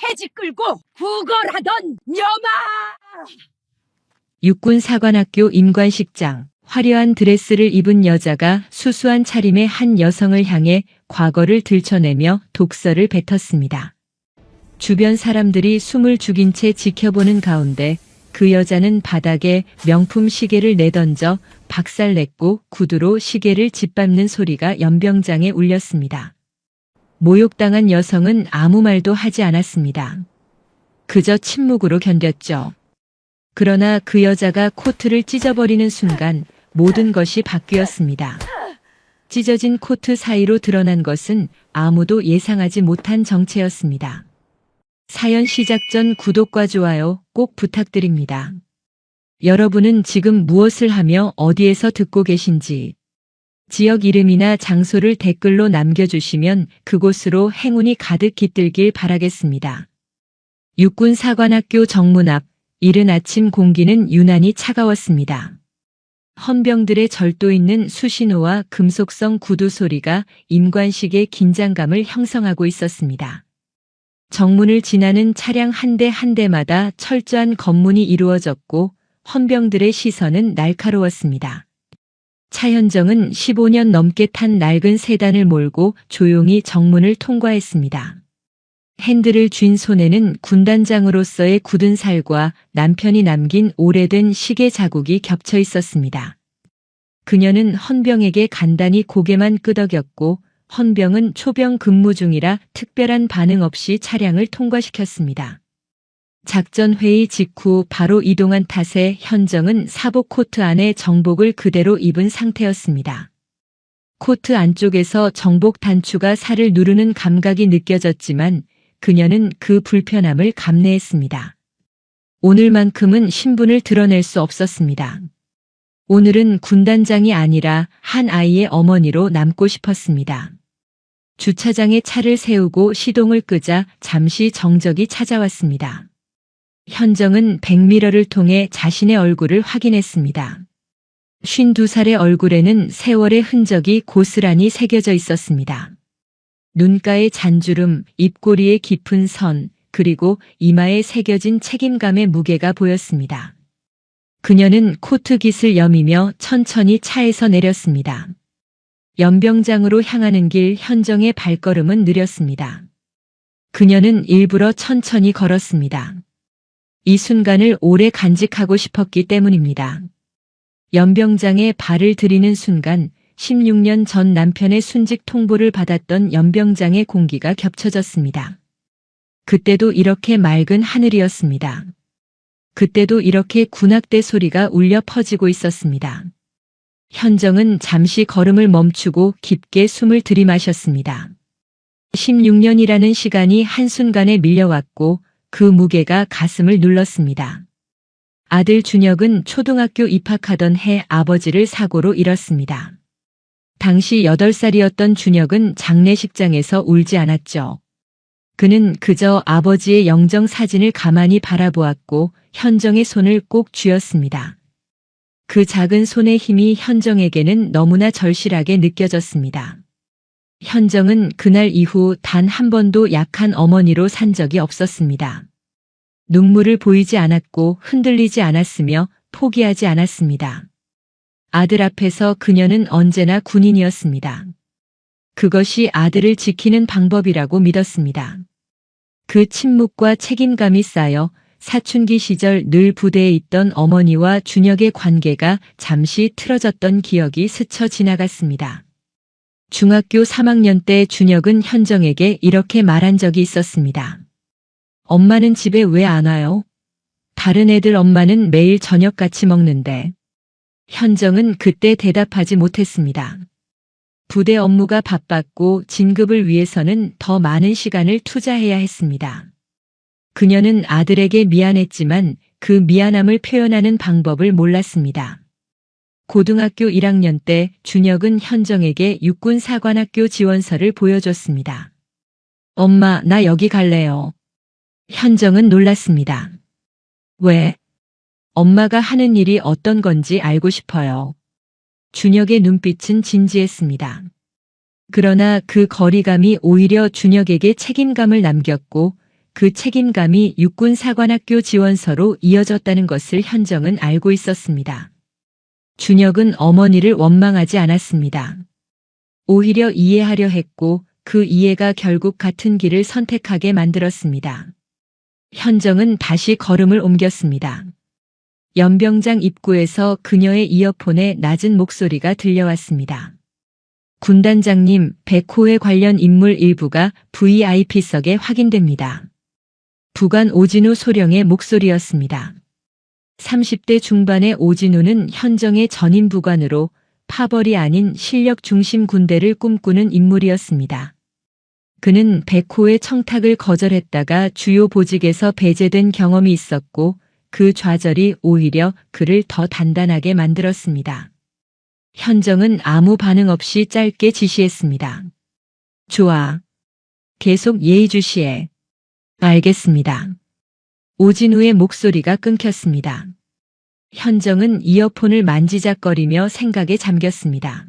해지 끌고 구걸하던 여마! 육군사관학교 임관식장. 화려한 드레스를 입은 여자가 수수한 차림의 한 여성을 향해 과거를 들춰내며 독서를 뱉었습니다. 주변 사람들이 숨을 죽인 채 지켜보는 가운데 그 여자는 바닥에 명품 시계를 내던져 박살냈고 구두로 시계를 짓밟는 소리가 연병장에 울렸습니다. 모욕당한 여성은 아무 말도 하지 않았습니다. 그저 침묵으로 견뎠죠. 그러나 그 여자가 코트를 찢어버리는 순간 모든 것이 바뀌었습니다. 찢어진 코트 사이로 드러난 것은 아무도 예상하지 못한 정체였습니다. 사연 시작 전 구독과 좋아요 꼭 부탁드립니다. 여러분은 지금 무엇을 하며 어디에서 듣고 계신지, 지역 이름이나 장소를 댓글로 남겨주시면 그곳으로 행운이 가득 깃들길 바라겠습니다. 육군사관학교 정문 앞, 이른 아침 공기는 유난히 차가웠습니다. 헌병들의 절도 있는 수신호와 금속성 구두 소리가 임관식의 긴장감을 형성하고 있었습니다. 정문을 지나는 차량 한 대 한 대마다 철저한 검문이 이루어졌고 헌병들의 시선은 날카로웠습니다. 차현정은 15년 넘게 탄 낡은 세단을 몰고 조용히 정문을 통과했습니다. 핸들을 쥔 손에는 군단장으로서의 굳은 살과 남편이 남긴 오래된 시계 자국이 겹쳐 있었습니다. 그녀는 헌병에게 간단히 고개만 끄덕였고 헌병은 초병 근무 중이라 특별한 반응 없이 차량을 통과시켰습니다. 작전회의 직후 바로 이동한 탓에 현정은 사복 코트 안에 정복을 그대로 입은 상태였습니다. 코트 안쪽에서 정복 단추가 살을 누르는 감각이 느껴졌지만 그녀는 그 불편함을 감내했습니다. 오늘만큼은 신분을 드러낼 수 없었습니다. 오늘은 군단장이 아니라 한 아이의 어머니로 남고 싶었습니다. 주차장에 차를 세우고 시동을 끄자 잠시 정적이 찾아왔습니다. 현정은 백미러를 통해 자신의 얼굴을 확인했습니다. 52살의 얼굴에는 세월의 흔적이 고스란히 새겨져 있었습니다. 눈가의 잔주름, 입꼬리의 깊은 선, 그리고 이마에 새겨진 책임감의 무게가 보였습니다. 그녀는 코트 깃을 여미며 천천히 차에서 내렸습니다. 연병장으로 향하는 길 현정의 발걸음은 느렸습니다. 그녀는 일부러 천천히 걸었습니다. 이 순간을 오래 간직하고 싶었기 때문입니다. 연병장에 발을 들이는 순간 16년 전 남편의 순직 통보를 받았던 연병장의 공기가 겹쳐졌습니다. 그때도 이렇게 맑은 하늘이었습니다. 그때도 이렇게 군악대 소리가 울려 퍼지고 있었습니다. 현정은 잠시 걸음을 멈추고 깊게 숨을 들이마셨습니다. 16년이라는 시간이 한순간에 밀려왔고 그 무게가 가슴을 눌렀습니다. 아들 준혁은 초등학교 입학하던 해 아버지를 사고로 잃었습니다. 당시 8살이었던 준혁은 장례식장에서 울지 않았죠. 그는 그저 아버지의 영정 사진을 가만히 바라보았고 현정의 손을 꼭 쥐었습니다. 그 작은 손의 힘이 현정에게는 너무나 절실하게 느껴졌습니다. 현정은 그날 이후 단 한 번도 약한 어머니로 산 적이 없었습니다. 눈물을 보이지 않았고 흔들리지 않았으며 포기하지 않았습니다. 아들 앞에서 그녀는 언제나 군인이었습니다. 그것이 아들을 지키는 방법이라고 믿었습니다. 그 침묵과 책임감이 쌓여 사춘기 시절 늘 부대에 있던 어머니와 준혁의 관계가 잠시 틀어졌던 기억이 스쳐 지나갔습니다. 중학교 3학년 때 준혁은 현정에게 이렇게 말한 적이 있었습니다. 엄마는 집에 왜 안 와요? 다른 애들 엄마는 매일 저녁 같이 먹는데. 현정은 그때 대답하지 못했습니다. 부대 업무가 바빴고 진급을 위해서는 더 많은 시간을 투자해야 했습니다. 그녀는 아들에게 미안했지만 그 미안함을 표현하는 방법을 몰랐습니다. 고등학교 1학년 때 준혁은 현정에게 육군사관학교 지원서를 보여줬습니다. 엄마, 나 여기 갈래요. 현정은 놀랐습니다. 왜? 엄마가 하는 일이 어떤 건지 알고 싶어요. 준혁의 눈빛은 진지했습니다. 그러나 그 거리감이 오히려 준혁에게 책임감을 남겼고 그 책임감이 육군사관학교 지원서로 이어졌다는 것을 현정은 알고 있었습니다. 준혁은 어머니를 원망하지 않았습니다. 오히려 이해하려 했고 그 이해가 결국 같은 길을 선택하게 만들었습니다. 현정은 다시 걸음을 옮겼습니다. 연병장 입구에서 그녀의 이어폰에 낮은 목소리가 들려왔습니다. 군단장님, 백호의 관련 인물 일부가 VIP석에 확인됩니다. 부관 오진우 소령의 목소리였습니다. 30대 중반의 오진우는 현정의 전임 부관으로 파벌이 아닌 실력 중심 군대를 꿈꾸는 인물이었습니다. 그는 백호의 청탁을 거절했다가 주요 보직에서 배제된 경험이 있었고 그 좌절이 오히려 그를 더 단단하게 만들었습니다. 현정은 아무 반응 없이 짧게 지시했습니다. 좋아. 계속 예의주시해. 알겠습니다. 오진우의 목소리가 끊겼습니다. 현정은 이어폰을 만지작거리며 생각에 잠겼습니다.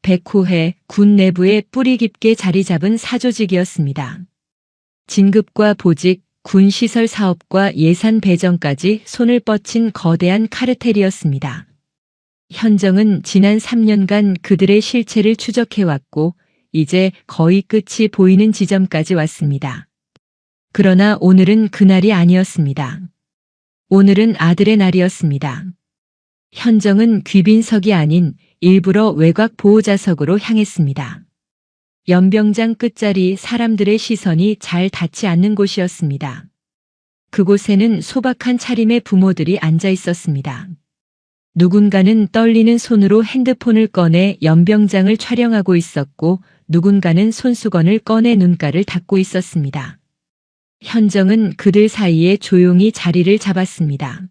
백호회 군 내부에 뿌리 깊게 자리 잡은 사조직이었습니다. 진급과 보직, 군시설 사업과 예산 배정까지 손을 뻗친 거대한 카르텔이었습니다. 현정은 지난 3년간 그들의 실체를 추적해왔고 이제 거의 끝이 보이는 지점까지 왔습니다. 그러나 오늘은 그날이 아니었습니다. 오늘은 아들의 날이었습니다. 현정은 귀빈석이 아닌 일부러 외곽 보호자석으로 향했습니다. 연병장 끝자리 사람들의 시선이 잘 닿지 않는 곳이었습니다. 그곳에는 소박한 차림의 부모들이 앉아 있었습니다. 누군가는 떨리는 손으로 핸드폰을 꺼내 연병장을 촬영하고 있었고 누군가는 손수건을 꺼내 눈가를 닦고 있었습니다. 현정은 그들 사이에 조용히 자리를 잡았습니다.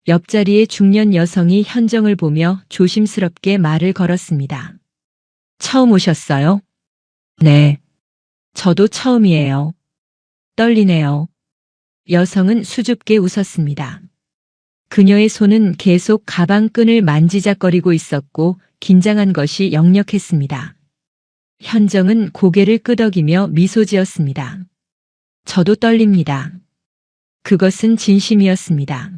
옆자리의 중년 여성이 현정을 보며 조심스럽게 말을 걸었습니다. 처음 오셨어요? 네. 저도 처음이에요. 떨리네요. 여성은 수줍게 웃었습니다. 그녀의 손은 계속 가방 끈을 만지작거리고 있었고 긴장한 것이 역력했습니다. 현정은 고개를 끄덕이며 미소 지었습니다. 저도 떨립니다. 그것은 진심이었습니다.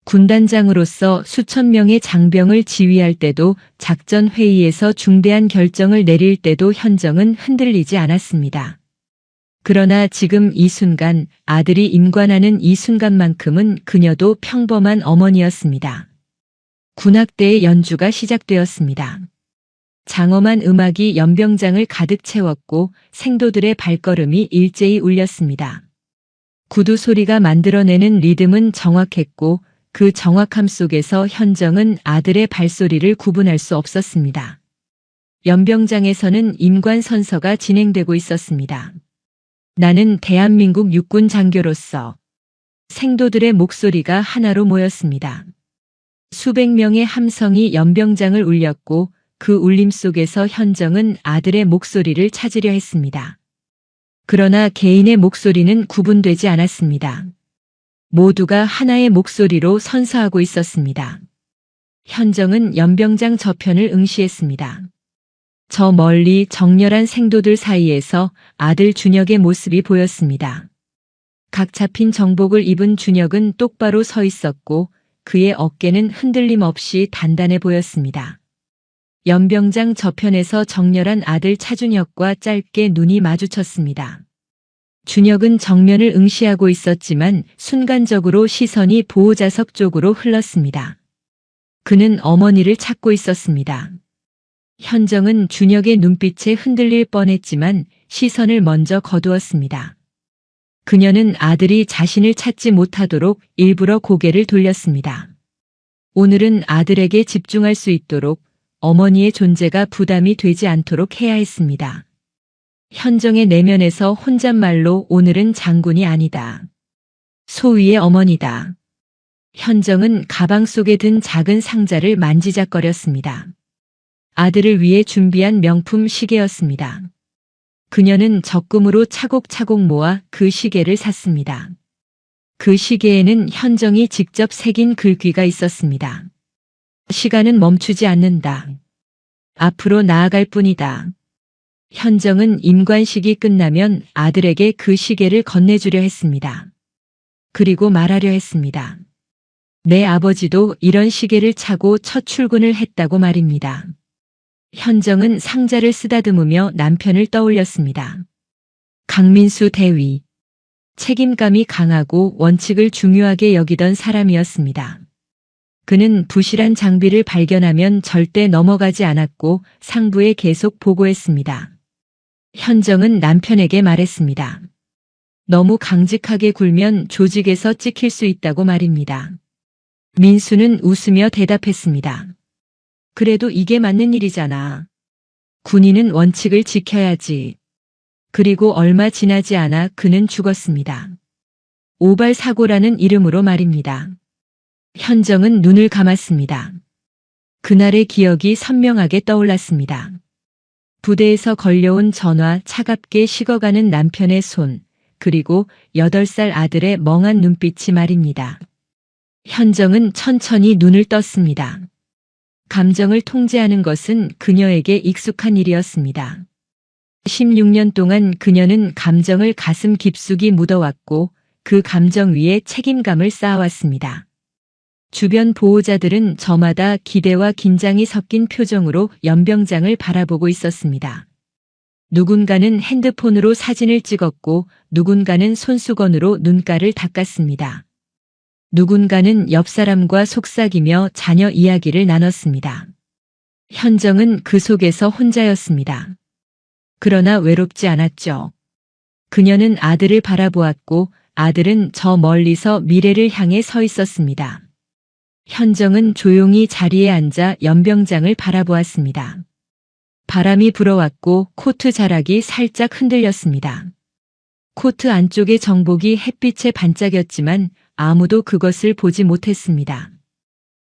군단장으로서 수천 명의 장병을 지휘할 때도 작전 회의에서 중대한 결정을 내릴 때도 현정은 흔들리지 않았습니다. 그러나 지금 이 순간 아들이 임관하는 이 순간만큼은 그녀도 평범한 어머니였습니다. 군악대의 연주가 시작되었습니다. 장엄한 음악이 연병장을 가득 채웠고 생도들의 발걸음이 일제히 울렸습니다. 구두 소리가 만들어내는 리듬은 정확했고 그 정확함 속에서 현정은 아들의 발소리를 구분할 수 없었습니다. 연병장에서는 임관 선서가 진행되고 있었습니다. 나는 대한민국 육군 장교로서 생도들의 목소리가 하나로 모였습니다. 수백 명의 함성이 연병장을 울렸고 그 울림 속에서 현정은 아들의 목소리를 찾으려 했습니다. 그러나 개인의 목소리는 구분되지 않았습니다. 모두가 하나의 목소리로 선서하고 있었습니다. 현정은 연병장 저편을 응시했습니다. 저 멀리 정렬한 생도들 사이에서 아들 준혁의 모습이 보였습니다. 각 잡힌 정복을 입은 준혁은 똑바로 서 있었고 그의 어깨는 흔들림 없이 단단해 보였습니다. 연병장 저편에서 정렬한 아들 차준혁과 짧게 눈이 마주쳤습니다. 준혁은 정면을 응시하고 있었지만 순간적으로 시선이 보호자석 쪽으로 흘렀습니다. 그는 어머니를 찾고 있었습니다. 현정은 준혁의 눈빛에 흔들릴 뻔했지만 시선을 먼저 거두었습니다. 그녀는 아들이 자신을 찾지 못하도록 일부러 고개를 돌렸습니다. 오늘은 아들에게 집중할 수 있도록 어머니의 존재가 부담이 되지 않도록 해야 했습니다. 현정의 내면에서 혼잣말로 오늘은 장군이 아니다. 소위의 어머니다. 현정은 가방 속에 든 작은 상자를 만지작거렸습니다. 아들을 위해 준비한 명품 시계였습니다. 그녀는 적금으로 차곡차곡 모아 그 시계를 샀습니다. 그 시계에는 현정이 직접 새긴 글귀가 있었습니다. 시간은 멈추지 않는다. 앞으로 나아갈 뿐이다. 현정은 임관식이 끝나면 아들에게 그 시계를 건네주려 했습니다. 그리고 말하려 했습니다. 내 아버지도 이런 시계를 차고 첫 출근을 했다고 말입니다. 현정은 상자를 쓰다듬으며 남편을 떠올렸습니다. 강민수 대위. 책임감이 강하고 원칙을 중요하게 여기던 사람이었습니다. 그는 부실한 장비를 발견하면 절대 넘어가지 않았고 상부에 계속 보고했습니다. 현정은 남편에게 말했습니다. 너무 강직하게 굴면 조직에서 찍힐 수 있다고 말입니다. 민수는 웃으며 대답했습니다. 그래도 이게 맞는 일이잖아. 군인은 원칙을 지켜야지. 그리고 얼마 지나지 않아 그는 죽었습니다. 오발사고라는 이름으로 말입니다. 현정은 눈을 감았습니다. 그날의 기억이 선명하게 떠올랐습니다. 부대에서 걸려온 전화, 차갑게 식어가는 남편의 손, 그리고 8살 아들의 멍한 눈빛이 말입니다. 현정은 천천히 눈을 떴습니다. 감정을 통제하는 것은 그녀에게 익숙한 일이었습니다. 16년 동안 그녀는 감정을 가슴 깊숙이 묻어왔고 그 감정 위에 책임감을 쌓아왔습니다. 주변 보호자들은 저마다 기대와 긴장이 섞인 표정으로 연병장을 바라보고 있었습니다. 누군가는 핸드폰으로 사진을 찍었고 누군가는 손수건으로 눈가를 닦았습니다. 누군가는 옆 사람과 속삭이며 자녀 이야기를 나눴습니다. 현정은 그 속에서 혼자였습니다. 그러나 외롭지 않았죠. 그녀는 아들을 바라보았고 아들은 저 멀리서 미래를 향해 서 있었습니다. 현정은 조용히 자리에 앉아 연병장을 바라보았습니다. 바람이 불어왔고 코트 자락이 살짝 흔들렸습니다. 코트 안쪽의 정복이 햇빛에 반짝였지만 아무도 그것을 보지 못했습니다.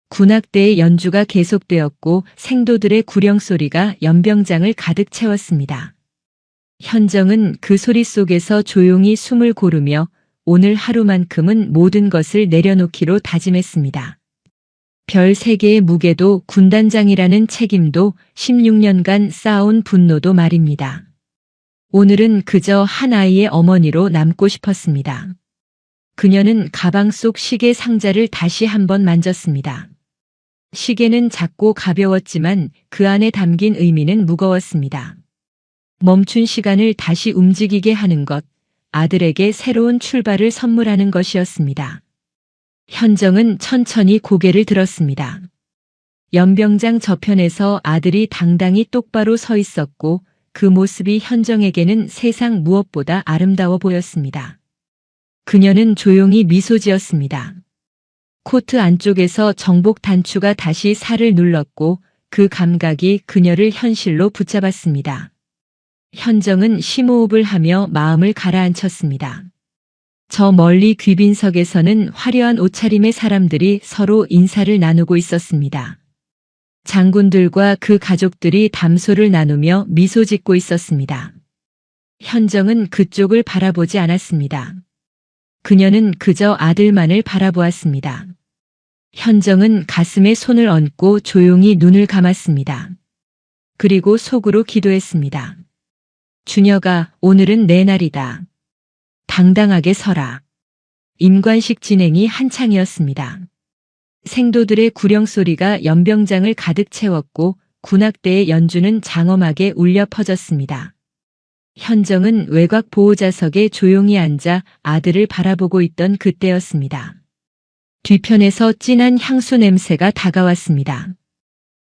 군악대의 연주가 계속되었고 생도들의 구령소리가 연병장을 가득 채웠습니다. 현정은 그 소리 속에서 조용히 숨을 고르며 오늘 하루만큼은 모든 것을 내려놓기로 다짐했습니다. 별 3개의 무게도 군단장이라는 책임도 16년간 쌓아온 분노도 말입니다. 오늘은 그저 한 아이의 어머니로 남고 싶었습니다. 그녀는 가방 속 시계 상자를 다시 한번 만졌습니다. 시계는 작고 가벼웠지만 그 안에 담긴 의미는 무거웠습니다. 멈춘 시간을 다시 움직이게 하는 것, 아들에게 새로운 출발을 선물하는 것이었습니다. 현정은 천천히 고개를 들었습니다. 연병장 저편에서 아들이 당당히 똑바로 서 있었고 그 모습이 현정에게는 세상 무엇보다 아름다워 보였습니다. 그녀는 조용히 미소 지었습니다. 코트 안쪽에서 정복 단추가 다시 살을 눌렀고 그 감각이 그녀를 현실로 붙잡았습니다. 현정은 심호흡을 하며 마음을 가라앉혔습니다. 저 멀리 귀빈석에서는 화려한 옷차림의 사람들이 서로 인사를 나누고 있었습니다. 장군들과 그 가족들이 담소를 나누며 미소 짓고 있었습니다. 현정은 그쪽을 바라보지 않았습니다. 그녀는 그저 아들만을 바라보았습니다. 현정은 가슴에 손을 얹고 조용히 눈을 감았습니다. 그리고 속으로 기도했습니다. 주녀가 오늘은 내 날이다. 당당하게 서라. 임관식 진행이 한창이었습니다. 생도들의 구령소리가 연병장을 가득 채웠고 군악대의 연주는 장엄하게 울려 퍼졌습니다. 현정은 외곽 보호자석에 조용히 앉아 아들을 바라보고 있던 그때였습니다. 뒤편에서 진한 향수 냄새가 다가왔습니다.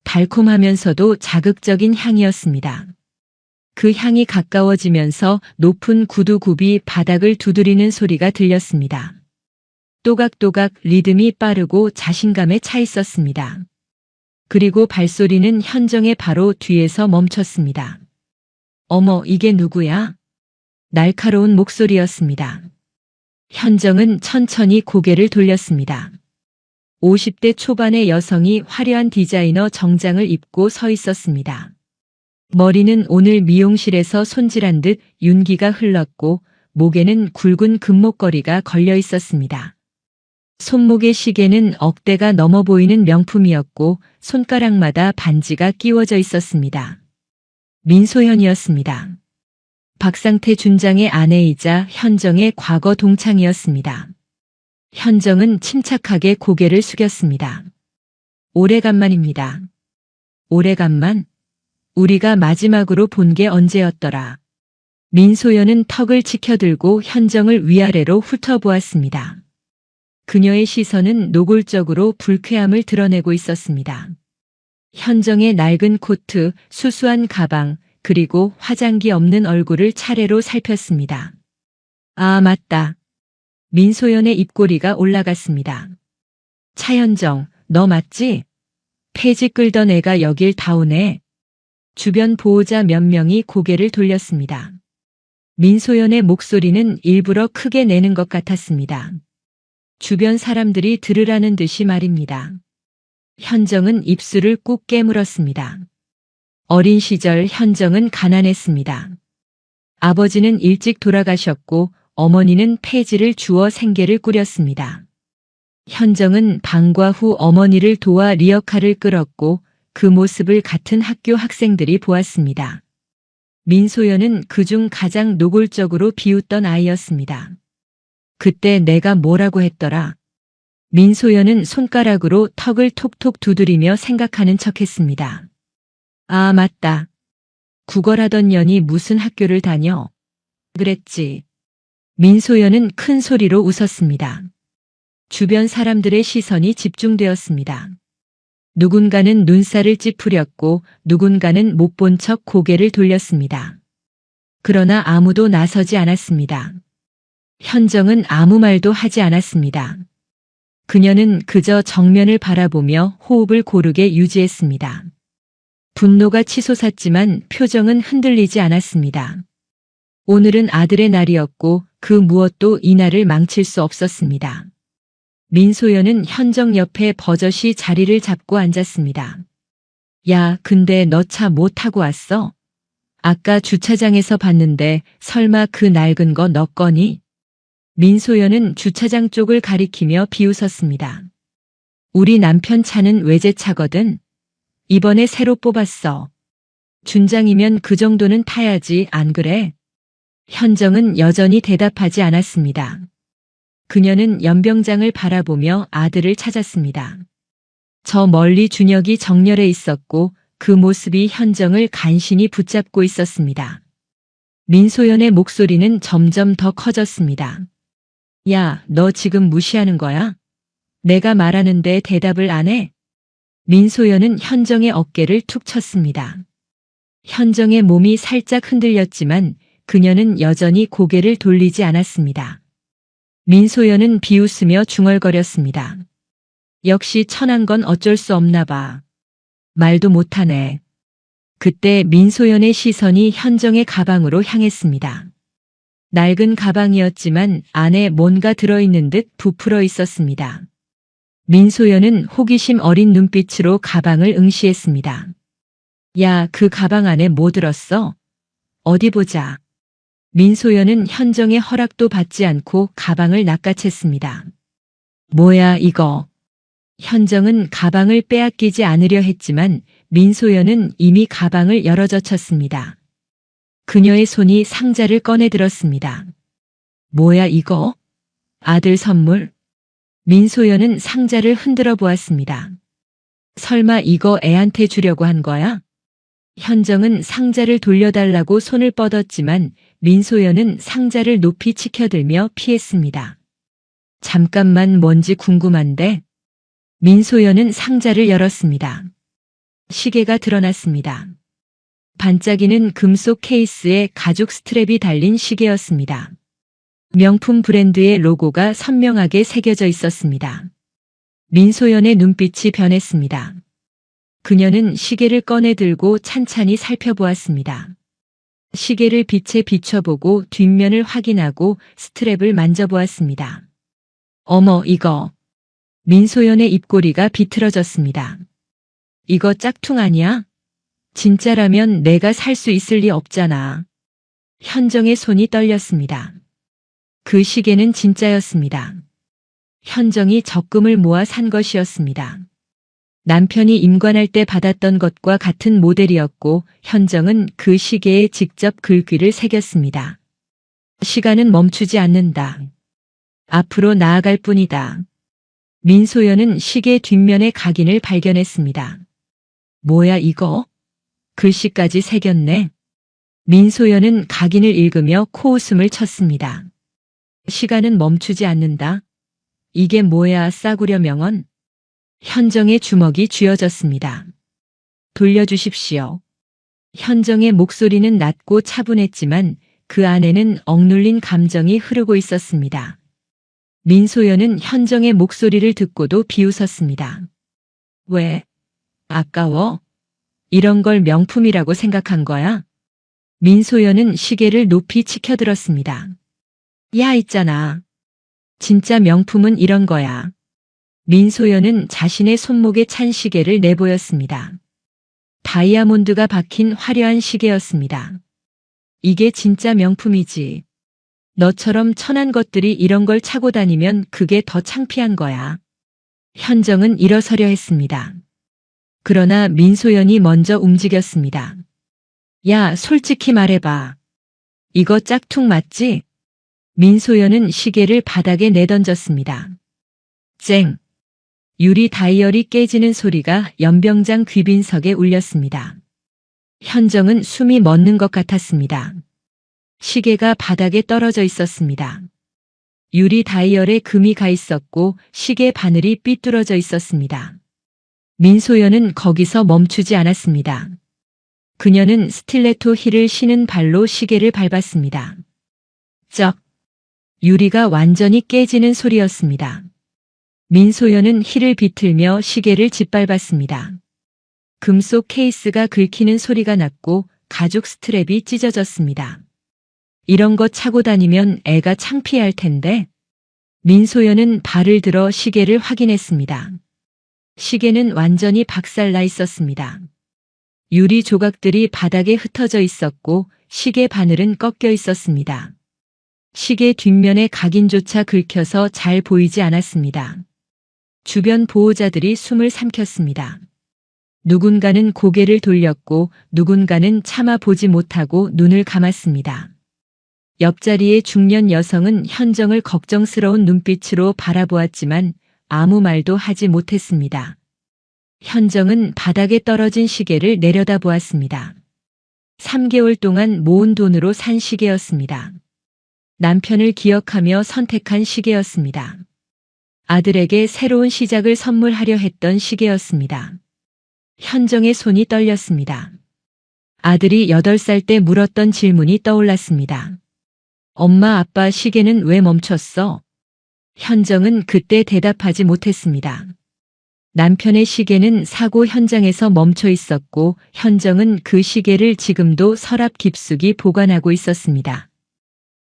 달콤하면서도 자극적인 향이었습니다. 그 향이 가까워지면서 높은 구두굽이 바닥을 두드리는 소리가 들렸습니다. 또각또각 리듬이 빠르고 자신감에 차 있었습니다. 그리고 발소리는 현정의 바로 뒤에서 멈췄습니다. 어머, 이게 누구야? 날카로운 목소리였습니다. 현정은 천천히 고개를 돌렸습니다. 50대 초반의 여성이 화려한 디자이너 정장을 입고 서 있었습니다. 머리는 오늘 미용실에서 손질한 듯 윤기가 흘렀고 목에는 굵은 금목걸이가 걸려 있었습니다. 손목의 시계는 억대가 넘어 보이는 명품이었고 손가락마다 반지가 끼워져 있었습니다. 민소현이었습니다. 박상태 준장의 아내이자 현정의 과거 동창이었습니다. 현정은 침착하게 고개를 숙였습니다. 오래간만입니다. 오래간만? 우리가 마지막으로 본 게 언제였더라. 민소연은 턱을 치켜들고 현정을 위아래로 훑어보았습니다. 그녀의 시선은 노골적으로 불쾌함을 드러내고 있었습니다. 현정의 낡은 코트, 수수한 가방, 그리고 화장기 없는 얼굴을 차례로 살폈습니다. 아, 맞다. 민소연의 입꼬리가 올라갔습니다. 차현정, 너 맞지? 폐지 끌던 애가 여길 다 오네. 주변 보호자 몇 명이 고개를 돌렸습니다. 민소연의 목소리는 일부러 크게 내는 것 같았습니다. 주변 사람들이 들으라는 듯이 말입니다. 현정은 입술을 꾹 깨물었습니다. 어린 시절 현정은 가난했습니다. 아버지는 일찍 돌아가셨고 어머니는 폐지를 주어 생계를 꾸렸습니다. 현정은 방과 후 어머니를 도와 리어카를 끌었고 그 모습을 같은 학교 학생들이 보았습니다. 민소연은 그중 가장 노골적으로 비웃던 아이였습니다. 그때 내가 뭐라고 했더라. 민소연은 손가락으로 턱을 톡톡 두드리며 생각하는 척했습니다. 아, 맞다. 구걸하던 년이 무슨 학교를 다녀? 그랬지. 민소연은 큰 소리로 웃었습니다. 주변 사람들의 시선이 집중되었습니다. 누군가는 눈살을 찌푸렸고 누군가는 못 본 척 고개를 돌렸습니다. 그러나 아무도 나서지 않았습니다. 현정은 아무 말도 하지 않았습니다. 그녀는 그저 정면을 바라보며 호흡을 고르게 유지했습니다. 분노가 치솟았지만 표정은 흔들리지 않았습니다. 오늘은 아들의 날이었고 그 무엇도 이 날을 망칠 수 없었습니다. 민소연은 현정 옆에 버젓이 자리를 잡고 앉았습니다. 야, 근데 너 차 뭐 타고 왔어? 아까 주차장에서 봤는데 설마 그 낡은 거 너 거니? 민소연은 주차장 쪽을 가리키며 비웃었습니다. 우리 남편 차는 외제차거든. 이번에 새로 뽑았어. 준장이면 그 정도는 타야지, 안 그래? 현정은 여전히 대답하지 않았습니다. 그녀는 연병장을 바라보며 아들을 찾았습니다. 저 멀리 준혁이 정렬해 있었고 그 모습이 현정을 간신히 붙잡고 있었습니다. 민소연의 목소리는 점점 더 커졌습니다. 야, 너 지금 무시하는 거야? 내가 말하는데 대답을 안 해? 민소연은 현정의 어깨를 툭 쳤습니다. 현정의 몸이 살짝 흔들렸지만 그녀는 여전히 고개를 돌리지 않았습니다. 민소연은 비웃으며 중얼거렸습니다. 역시 천한 건 어쩔 수 없나 봐. 말도 못하네. 그때 민소연의 시선이 현정의 가방으로 향했습니다. 낡은 가방이었지만 안에 뭔가 들어있는 듯 부풀어 있었습니다. 민소연은 호기심 어린 눈빛으로 가방을 응시했습니다. 야, 그 가방 안에 뭐 들었어? 어디 보자. 민소연은 현정의 허락도 받지 않고 가방을 낚아챘습니다. 뭐야 이거. 현정은 가방을 빼앗기지 않으려 했지만 민소연은 이미 가방을 열어젖혔습니다. 그녀의 손이 상자를 꺼내 들었습니다. 뭐야 이거? 아들 선물? 민소연은 상자를 흔들어 보았습니다. 설마 이거 애한테 주려고 한 거야? 현정은 상자를 돌려달라고 손을 뻗었지만 민소연은 상자를 높이 치켜들며 피했습니다. 잠깐만, 뭔지 궁금한데. 민소연은 상자를 열었습니다. 시계가 드러났습니다. 반짝이는 금속 케이스에 가죽 스트랩이 달린 시계였습니다. 명품 브랜드의 로고가 선명하게 새겨져 있었습니다. 민소연의 눈빛이 변했습니다. 그녀는 시계를 꺼내 들고 찬찬히 살펴보았습니다. 시계를 빛에 비춰보고 뒷면을 확인하고 스트랩을 만져보았습니다. 어머, 이거. 민소연의 입꼬리가 비틀어졌습니다. 이거 짝퉁 아니야? 진짜라면 내가 살 수 있을 리 없잖아. 현정의 손이 떨렸습니다. 그 시계는 진짜였습니다. 현정이 적금을 모아 산 것이었습니다. 남편이 임관할 때 받았던 것과 같은 모델이었고 현정은 그 시계에 직접 글귀를 새겼습니다. 시간은 멈추지 않는다. 앞으로 나아갈 뿐이다. 민소연은 시계 뒷면의 각인을 발견했습니다. 뭐야 이거? 글씨까지 새겼네. 민소연은 각인을 읽으며 코웃음을 쳤습니다. 시간은 멈추지 않는다. 이게 뭐야 싸구려 명언? 현정의 주먹이 쥐어졌습니다. 돌려주십시오. 현정의 목소리는 낮고 차분했지만 그 안에는 억눌린 감정이 흐르고 있었습니다. 민소연은 현정의 목소리를 듣고도 비웃었습니다. 왜? 아까워? 이런 걸 명품이라고 생각한 거야? 민소연은 시계를 높이 치켜들었습니다. 야, 있잖아. 진짜 명품은 이런 거야. 민소연은 자신의 손목에 찬 시계를 내보였습니다. 다이아몬드가 박힌 화려한 시계였습니다. 이게 진짜 명품이지. 너처럼 천한 것들이 이런 걸 차고 다니면 그게 더 창피한 거야. 현정은 일어서려 했습니다. 그러나 민소연이 먼저 움직였습니다. 야, 솔직히 말해봐. 이거 짝퉁 맞지? 민소연은 시계를 바닥에 내던졌습니다. 쨍! 유리 다이얼이 깨지는 소리가 연병장 귀빈석에 울렸습니다. 현정은 숨이 멎는 것 같았습니다. 시계가 바닥에 떨어져 있었습니다. 유리 다이얼에 금이 가 있었고 시계 바늘이 삐뚤어져 있었습니다. 민소연은 거기서 멈추지 않았습니다. 그녀는 스틸레토 힐을 신은 발로 시계를 밟았습니다. 쩍! 유리가 완전히 깨지는 소리였습니다. 민소연은 힐을 비틀며 시계를 짓밟았습니다. 금속 케이스가 긁히는 소리가 났고 가죽 스트랩이 찢어졌습니다. 이런 거 차고 다니면 애가 창피할 텐데. 민소연은 발을 들어 시계를 확인했습니다. 시계는 완전히 박살나 있었습니다. 유리 조각들이 바닥에 흩어져 있었고 시계 바늘은 꺾여 있었습니다. 시계 뒷면의 각인조차 긁혀서 잘 보이지 않았습니다. 주변 보호자들이 숨을 삼켰습니다. 누군가는 고개를 돌렸고 누군가는 차마 보지 못하고 눈을 감았습니다. 옆자리의 중년 여성은 현정을 걱정스러운 눈빛으로 바라보았지만 아무 말도 하지 못했습니다. 현정은 바닥에 떨어진 시계를 내려다보았습니다. 3개월 동안 모은 돈으로 산 시계였습니다. 남편을 기억하며 선택한 시계였습니다. 아들에게 새로운 시작을 선물하려 했던 시계였습니다. 현정의 손이 떨렸습니다. 아들이 8살 때 물었던 질문이 떠올랐습니다. 엄마, 아빠 시계는 왜 멈췄어? 현정은 그때 대답하지 못했습니다. 남편의 시계는 사고 현장에서 멈춰 있었고 현정은 그 시계를 지금도 서랍 깊숙이 보관하고 있었습니다.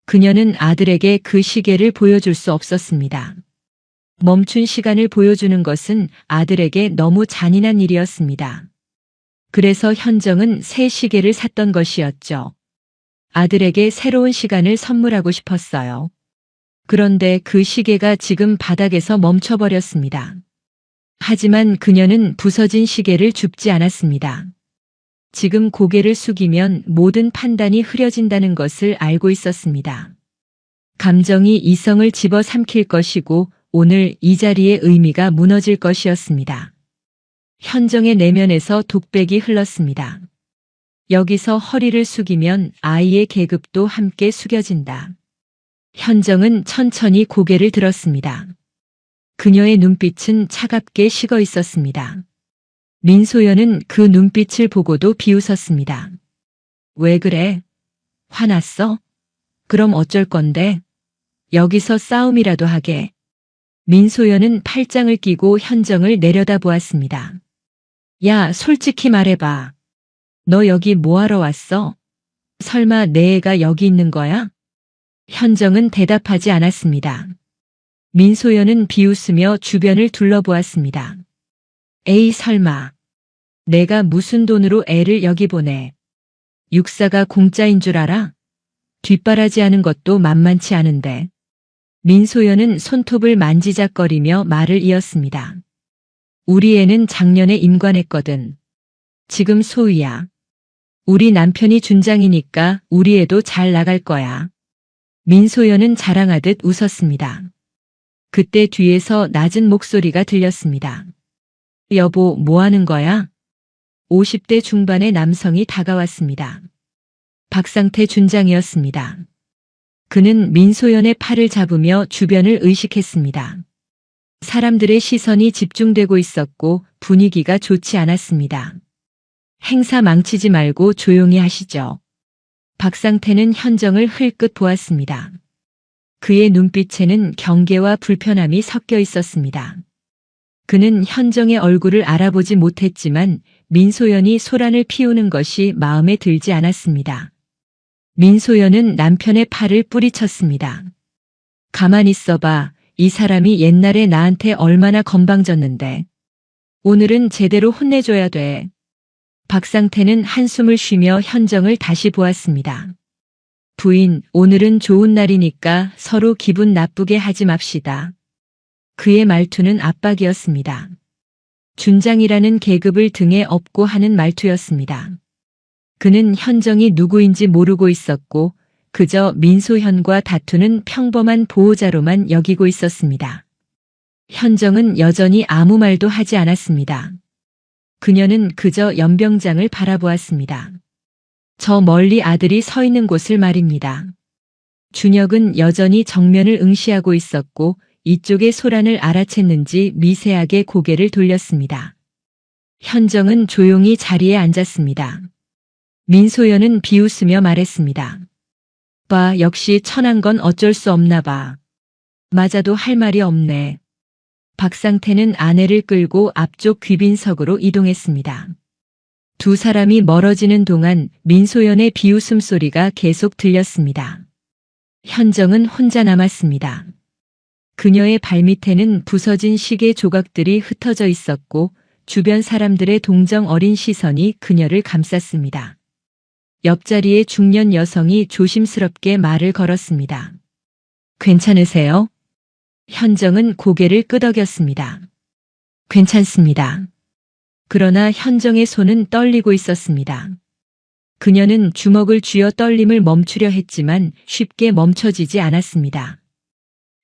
그녀는 아들에게 그 시계를 보여줄 수 없었습니다. 멈춘 시간을 보여주는 것은 아들에게 너무 잔인한 일이었습니다. 그래서 현정은 새 시계를 샀던 것이었죠. 아들에게 새로운 시간을 선물하고 싶었어요. 그런데 그 시계가 지금 바닥에서 멈춰버렸습니다. 하지만 그녀는 부서진 시계를 줍지 않았습니다. 지금 고개를 숙이면 모든 판단이 흐려진다는 것을 알고 있었습니다. 감정이 이성을 집어삼킬 것이고 오늘 이 자리의 의미가 무너질 것이었습니다. 현정의 내면에서 독백이 흘렀습니다. 여기서 허리를 숙이면 아이의 계급도 함께 숙여진다. 현정은 천천히 고개를 들었습니다. 그녀의 눈빛은 차갑게 식어 있었습니다. 민소연은 그 눈빛을 보고도 비웃었습니다. 왜 그래? 화났어? 그럼 어쩔 건데? 여기서 싸움이라도 하게. 민소연은 팔짱을 끼고 현정을 내려다보았습니다. 야, 솔직히 말해봐. 너 여기 뭐하러 왔어? 설마 내 애가 여기 있는 거야? 현정은 대답하지 않았습니다. 민소연은 비웃으며 주변을 둘러보았습니다. 에이, 설마. 내가 무슨 돈으로 애를 여기 보내. 육사가 공짜인 줄 알아? 뒷바라지하는 것도 만만치 않은데. 민소연은 손톱을 만지작거리며 말을 이었습니다. 우리 애는 작년에 임관했거든. 지금 소위야. 우리 남편이 준장이니까 우리 애도 잘 나갈 거야. 민소연은 자랑하듯 웃었습니다. 그때 뒤에서 낮은 목소리가 들렸습니다. 여보, 뭐 하는 거야? 50대 중반의 남성이 다가왔습니다. 박상태 준장이었습니다. 그는 민소연의 팔을 잡으며 주변을 의식했습니다. 사람들의 시선이 집중되고 있었고 분위기가 좋지 않았습니다. 행사 망치지 말고 조용히 하시죠. 박상태는 현정을 흘끗 보았습니다. 그의 눈빛에는 경계와 불편함이 섞여 있었습니다. 그는 현정의 얼굴을 알아보지 못했지만 민소연이 소란을 피우는 것이 마음에 들지 않았습니다. 민소연은 남편의 팔을 뿌리쳤습니다. 가만히 있어봐. 이 사람이 옛날에 나한테 얼마나 건방졌는데. 오늘은 제대로 혼내줘야 돼. 박상태는 한숨을 쉬며 현정을 다시 보았습니다. 부인, 오늘은 좋은 날이니까 서로 기분 나쁘게 하지 맙시다. 그의 말투는 압박이었습니다. 준장이라는 계급을 등에 업고 하는 말투였습니다. 그는 현정이 누구인지 모르고 있었고 그저 민소현과 다투는 평범한 보호자로만 여기고 있었습니다. 현정은 여전히 아무 말도 하지 않았습니다. 그녀는 그저 연병장을 바라보았습니다. 저 멀리 아들이 서 있는 곳을 말입니다. 준혁은 여전히 정면을 응시하고 있었고 이쪽의 소란을 알아챘는지 미세하게 고개를 돌렸습니다. 현정은 조용히 자리에 앉았습니다. 민소연은 비웃으며 말했습니다. 봐, 역시 천한 건 어쩔 수 없나 봐. 맞아도 할 말이 없네. 박상태는 아내를 끌고 앞쪽 귀빈석으로 이동했습니다. 두 사람이 멀어지는 동안 민소연의 비웃음 소리가 계속 들렸습니다. 현정은 혼자 남았습니다. 그녀의 발밑에는 부서진 시계 조각들이 흩어져 있었고 주변 사람들의 동정 어린 시선이 그녀를 감쌌습니다. 옆자리의 중년 여성이 조심스럽게 말을 걸었습니다. 괜찮으세요? 현정은 고개를 끄덕였습니다. 괜찮습니다. 그러나 현정의 손은 떨리고 있었습니다. 그녀는 주먹을 쥐어 떨림을 멈추려 했지만 쉽게 멈춰지지 않았습니다.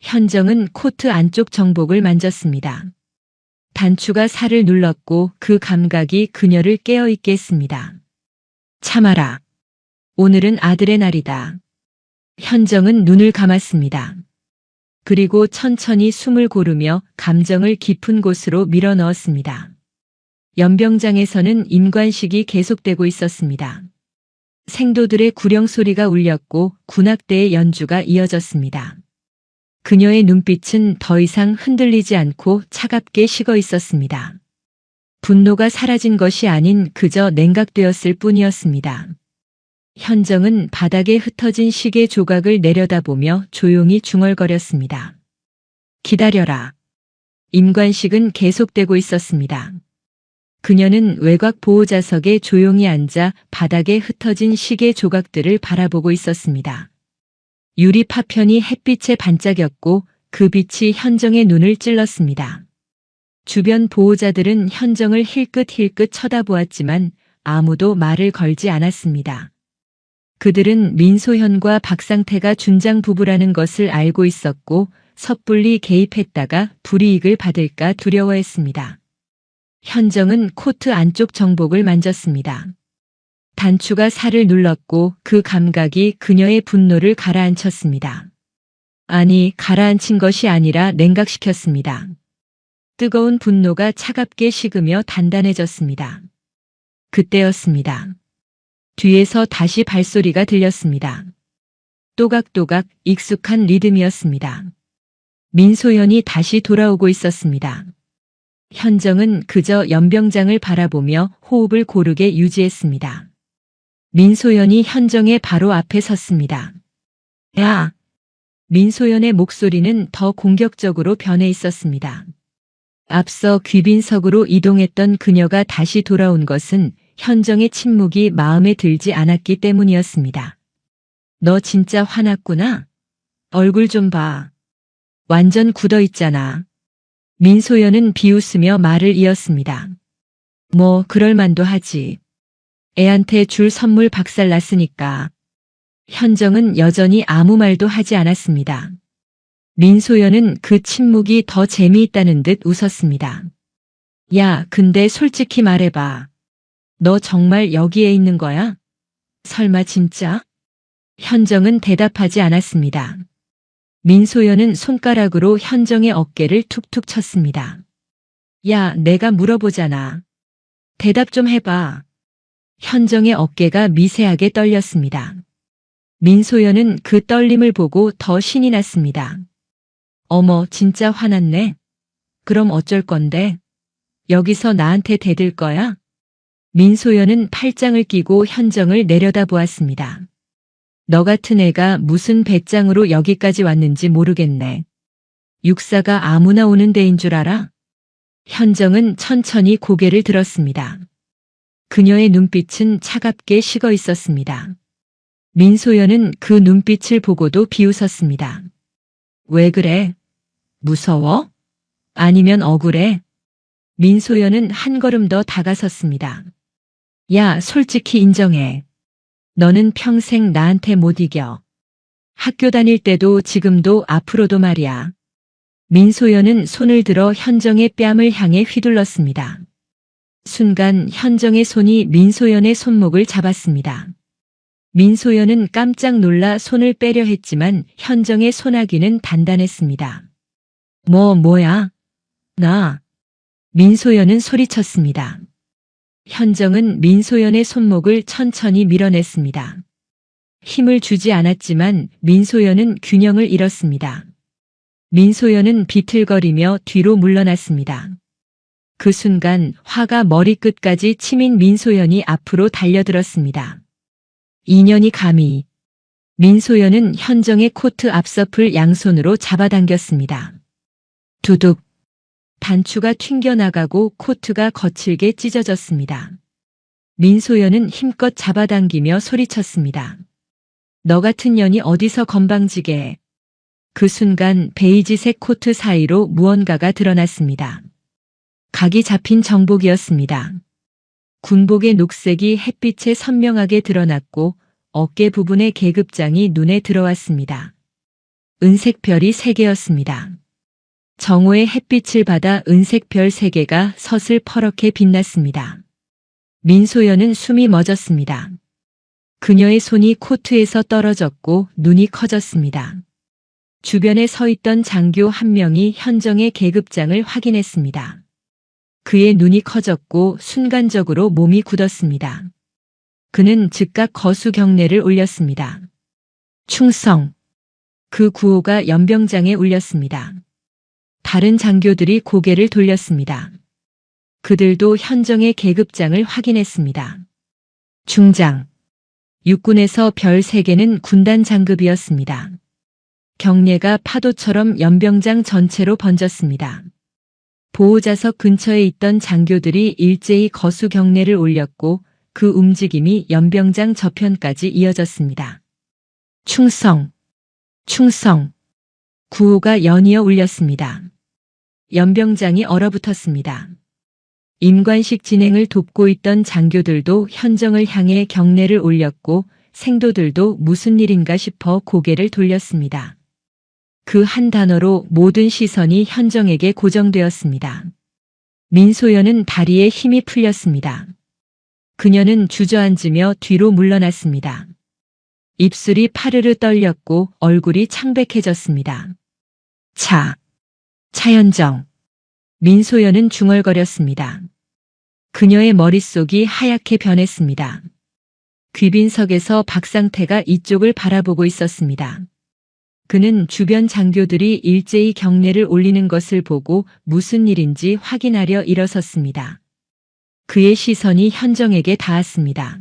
현정은 코트 안쪽 정복을 만졌습니다. 단추가 살을 눌렀고 그 감각이 그녀를 깨어있게 했습니다. 참아라. 오늘은 아들의 날이다. 현정은 눈을 감았습니다. 그리고 천천히 숨을 고르며 감정을 깊은 곳으로 밀어넣었습니다. 연병장에서는 임관식이 계속되고 있었습니다. 생도들의 구령 소리가 울렸고 군악대의 연주가 이어졌습니다. 그녀의 눈빛은 더 이상 흔들리지 않고 차갑게 식어 있었습니다. 분노가 사라진 것이 아닌 그저 냉각되었을 뿐이었습니다. 현정은 바닥에 흩어진 시계 조각을 내려다보며 조용히 중얼거렸습니다. 기다려라. 임관식은 계속되고 있었습니다. 그녀는 외곽 보호자석에 조용히 앉아 바닥에 흩어진 시계 조각들을 바라보고 있었습니다. 유리 파편이 햇빛에 반짝였고 그 빛이 현정의 눈을 찔렀습니다. 주변 보호자들은 현정을 힐끗힐끗 쳐다보았지만 아무도 말을 걸지 않았습니다. 그들은 민소현과 박상태가 준장 부부라는 것을 알고 있었고 섣불리 개입했다가 불이익을 받을까 두려워했습니다. 현정은 코트 안쪽 정복을 만졌습니다. 단추가 살을 눌렀고 그 감각이 그녀의 분노를 가라앉혔습니다. 아니, 가라앉힌 것이 아니라 냉각시켰습니다. 뜨거운 분노가 차갑게 식으며 단단해졌습니다. 그때였습니다. 뒤에서 다시 발소리가 들렸습니다. 또각또각 익숙한 리듬이었습니다. 민소연이 다시 돌아오고 있었습니다. 현정은 그저 연병장을 바라보며 호흡을 고르게 유지했습니다. 민소연이 현정의 바로 앞에 섰습니다. 야! 민소연의 목소리는 더 공격적으로 변해 있었습니다. 앞서 귀빈석으로 이동했던 그녀가 다시 돌아온 것은 현정의 침묵이 마음에 들지 않았기 때문이었습니다. 너 진짜 화났구나? 얼굴 좀 봐. 완전 굳어 있잖아. 민소연은 비웃으며 말을 이었습니다. 뭐 그럴만도 하지. 애한테 줄 선물 박살났으니까. 현정은 여전히 아무 말도 하지 않았습니다. 민소연은 그 침묵이 더 재미있다는 듯 웃었습니다. 야, 근데 솔직히 말해봐. 너 정말 여기에 있는 거야? 설마 진짜? 현정은 대답하지 않았습니다. 민소연은 손가락으로 현정의 어깨를 툭툭 쳤습니다. 야, 내가 물어보잖아. 대답 좀 해봐. 현정의 어깨가 미세하게 떨렸습니다. 민소연은 그 떨림을 보고 더 신이 났습니다. 어머, 진짜 화났네. 그럼 어쩔 건데? 여기서 나한테 대들 거야? 민소연은 팔짱을 끼고 현정을 내려다보았습니다. 너 같은 애가 무슨 배짱으로 여기까지 왔는지 모르겠네. 육사가 아무나 오는 데인 줄 알아? 현정은 천천히 고개를 들었습니다. 그녀의 눈빛은 차갑게 식어 있었습니다. 민소연은 그 눈빛을 보고도 비웃었습니다. 왜 그래? 무서워? 아니면 억울해? 민소연은 한 걸음 더 다가섰습니다. 야, 솔직히 인정해. 너는 평생 나한테 못 이겨. 학교 다닐 때도 지금도 앞으로도 말이야. 민소연은 손을 들어 현정의 뺨을 향해 휘둘렀습니다. 순간 현정의 손이 민소연의 손목을 잡았습니다. 민소연은 깜짝 놀라 손을 빼려 했지만 현정의 손아귀는 단단했습니다. 뭐야? 나. 민소연은 소리쳤습니다. 현정은 민소연의 손목을 천천히 밀어냈습니다. 힘을 주지 않았지만 민소연은 균형을 잃었습니다. 민소연은 비틀거리며 뒤로 물러났습니다. 그 순간 화가 머리끝까지 치민 민소연이 앞으로 달려들었습니다. 인연이 감히. 민소연은 현정의 코트 앞서풀 양손으로 잡아당겼습니다. 두둑. 단추가 튕겨나가고 코트가 거칠게 찢어졌습니다. 민소연은 힘껏 잡아당기며 소리쳤습니다. 너 같은 년이 어디서 건방지게 해. 그 순간 베이지색 코트 사이로 무언가가 드러났습니다. 각이 잡힌 정복이었습니다. 군복의 녹색이 햇빛에 선명하게 드러났고 어깨 부분의 계급장이 눈에 들어왔습니다. 은색 별이 3개였습니다. 정오의 햇빛을 받아 은색 별 3개가 서슬 퍼렇게 빛났습니다. 민소연은 숨이 멎었습니다. 그녀의 손이 코트에서 떨어졌고 눈이 커졌습니다. 주변에 서 있던 장교 한 명이 현정의 계급장을 확인했습니다. 그의 눈이 커졌고 순간적으로 몸이 굳었습니다. 그는 즉각 거수 경례를 올렸습니다. 충성. 그 구호가 연병장에 울렸습니다. 다른 장교들이 고개를 돌렸습니다. 그들도 현정의 계급장을 확인했습니다. 중장. 육군에서 별 3개는 군단 장급이었습니다. 경례가 파도처럼 연병장 전체로 번졌습니다. 보호자석 근처에 있던 장교들이 일제히 거수 경례를 올렸고 그 움직임이 연병장 저편까지 이어졌습니다. 충성. 충성. 구호가 연이어 울렸습니다. 연병장이 얼어붙었습니다. 임관식 진행을 돕고 있던 장교들도 현정을 향해 경례를 올렸고 생도들도 무슨 일인가 싶어 고개를 돌렸습니다. 그 한 단어로 모든 시선이 현정에게 고정되었습니다. 민소연은 다리에 힘이 풀렸습니다. 그녀는 주저앉으며 뒤로 물러났습니다. 입술이 파르르 떨렸고 얼굴이 창백해졌습니다. 차현정. 민소연은 중얼거렸습니다. 그녀의 머릿속이 하얗게 변했습니다. 귀빈석에서 박상태가 이쪽을 바라보고 있었습니다. 그는 주변 장교들이 일제히 경례를 올리는 것을 보고 무슨 일인지 확인하려 일어섰습니다. 그의 시선이 현정에게 닿았습니다.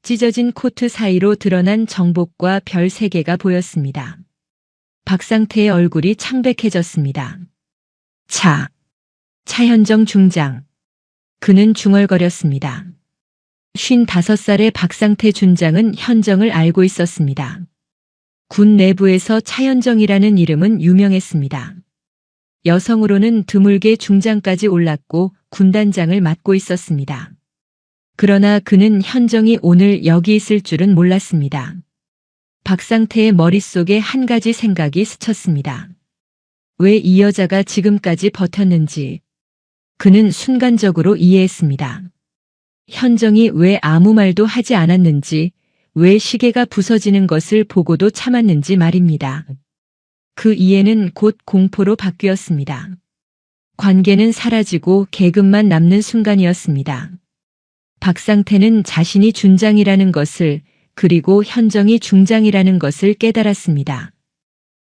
찢어진 코트 사이로 드러난 정복과 별 3개가 보였습니다. 박상태의 얼굴이 창백해졌습니다. 차현정 중장. 그는 중얼거렸습니다. 55살의 박상태 중장은 현정을 알고 있었습니다. 군 내부에서 차현정이라는 이름은 유명했습니다. 여성으로는 드물게 중장까지 올랐고 군단장을 맡고 있었습니다. 그러나 그는 현정이 오늘 여기 있을 줄은 몰랐습니다. 박상태의 머릿속에 한 가지 생각이 스쳤습니다. 왜 이 여자가 지금까지 버텼는지 그는 순간적으로 이해했습니다. 현정이 왜 아무 말도 하지 않았는지, 왜 시계가 부서지는 것을 보고도 참았는지 말입니다. 그 이해는 곧 공포로 바뀌었습니다. 관계는 사라지고 계급만 남는 순간이었습니다. 박상태는 자신이 준장이라는 것을, 그리고 현정이 중장이라는 것을 깨달았습니다.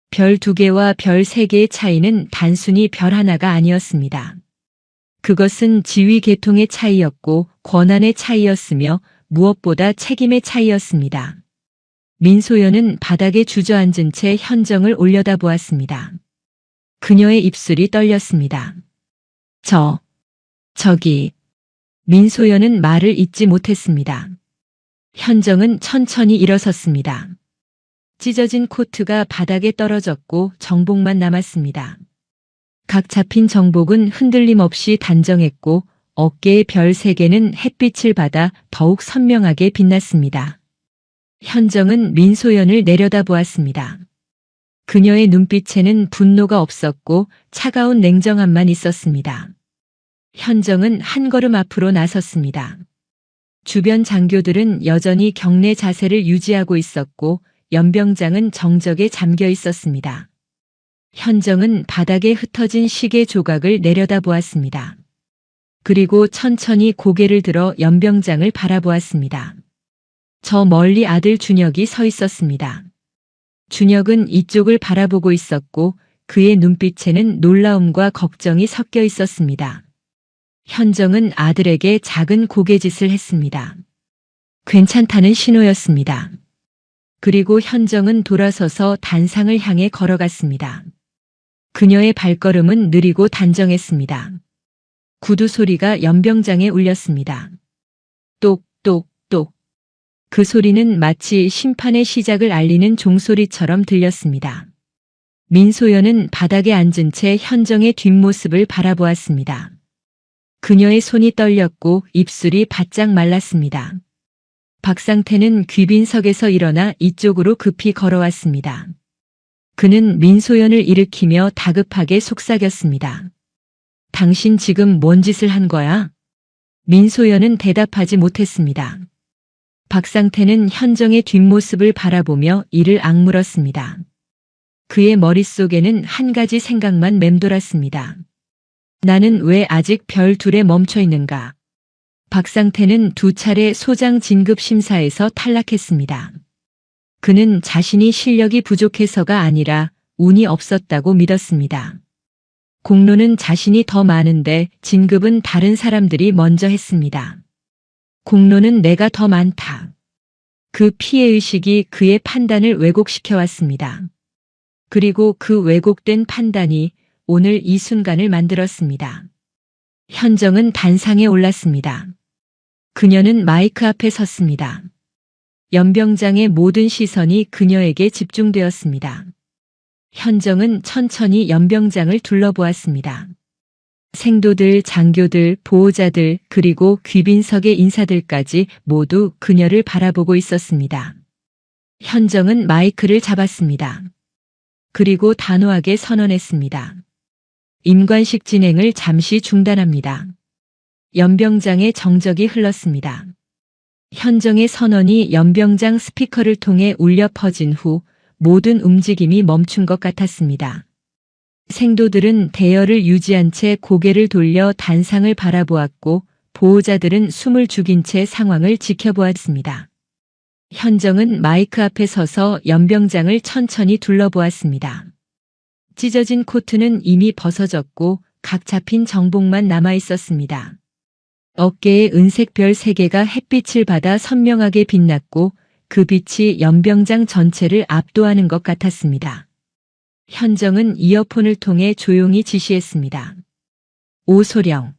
별 2개와 별 3개의 차이는 단순히 별 하나가 아니었습니다. 그것은 지위 계통의 차이였고 권한의 차이였으며 무엇보다 책임의 차이였습니다. 민소연은 바닥에 주저앉은 채 현정을 올려다보았습니다. 그녀의 입술이 떨렸습니다. 저기. 민소연은 말을 잇지 못했습니다. 현정은 천천히 일어섰습니다. 찢어진 코트가 바닥에 떨어졌고 정복만 남았습니다. 각 잡힌 정복은 흔들림 없이 단정했고 어깨의 별 3개는 햇빛을 받아 더욱 선명하게 빛났습니다. 현정은 민소연을 내려다보았습니다. 그녀의 눈빛에는 분노가 없었고 차가운 냉정함만 있었습니다. 현정은 한 걸음 앞으로 나섰습니다. 주변 장교들은 여전히 경례 자세를 유지하고 있었고 연병장은 정적에 잠겨 있었습니다. 현정은 바닥에 흩어진 시계 조각을 내려다보았습니다. 그리고 천천히 고개를 들어 연병장을 바라보았습니다. 저 멀리 아들 준혁이 서 있었습니다. 준혁은 이쪽을 바라보고 있었고 그의 눈빛에는 놀라움과 걱정이 섞여 있었습니다. 현정은 아들에게 작은 고개짓을 했습니다. 괜찮다는 신호였습니다. 그리고 현정은 돌아서서 단상을 향해 걸어갔습니다. 그녀의 발걸음은 느리고 단정했습니다. 구두 소리가 연병장에 울렸습니다. 똑똑똑. 그 소리는 마치 심판의 시작을 알리는 종소리처럼 들렸습니다. 민소연은 바닥에 앉은 채 현정의 뒷모습을 바라보았습니다. 그녀의 손이 떨렸고 입술이 바짝 말랐습니다. 박상태는 귀빈석에서 일어나 이쪽으로 급히 걸어왔습니다. 그는 민소연을 일으키며 다급하게 속삭였습니다. 당신 지금 뭔 짓을 한 거야? 민소연은 대답하지 못했습니다. 박상태는 현정의 뒷모습을 바라보며 이를 악물었습니다. 그의 머릿속에는 한 가지 생각만 맴돌았습니다. 나는 왜 아직 별 2에 멈춰 있는가? 박상태는 2차례 소장 진급 심사에서 탈락했습니다. 그는 자신이 실력이 부족해서가 아니라 운이 없었다고 믿었습니다. 공로는 자신이 더 많은데 진급은 다른 사람들이 먼저 했습니다. 공로는 내가 더 많다. 그 피해의식이 그의 판단을 왜곡시켜 왔습니다. 그리고 그 왜곡된 판단이 오늘 이 순간을 만들었습니다. 현정은 단상에 올랐습니다. 그녀는 마이크 앞에 섰습니다. 연병장의 모든 시선이 그녀에게 집중되었습니다. 현정은 천천히 연병장을 둘러보았습니다. 생도들, 장교들, 보호자들, 그리고 귀빈석의 인사들까지 모두 그녀를 바라보고 있었습니다. 현정은 마이크를 잡았습니다. 그리고 단호하게 선언했습니다. 임관식 진행을 잠시 중단합니다. 연병장의 정적이 흘렀습니다. 현정의 선언이 연병장 스피커를 통해 울려 퍼진 후 모든 움직임이 멈춘 것 같았습니다. 생도들은 대열을 유지한 채 고개를 돌려 단상을 바라보았고 보호자들은 숨을 죽인 채 상황을 지켜보았습니다. 현정은 마이크 앞에 서서 연병장을 천천히 둘러보았습니다. 찢어진 코트는 이미 벗어졌고 각 잡힌 정복만 남아 있었습니다. 어깨에 은색 별 3개가 햇빛을 받아 선명하게 빛났고 그 빛이 연병장 전체를 압도하는 것 같았습니다. 현정은 이어폰을 통해 조용히 지시했습니다. 오소령.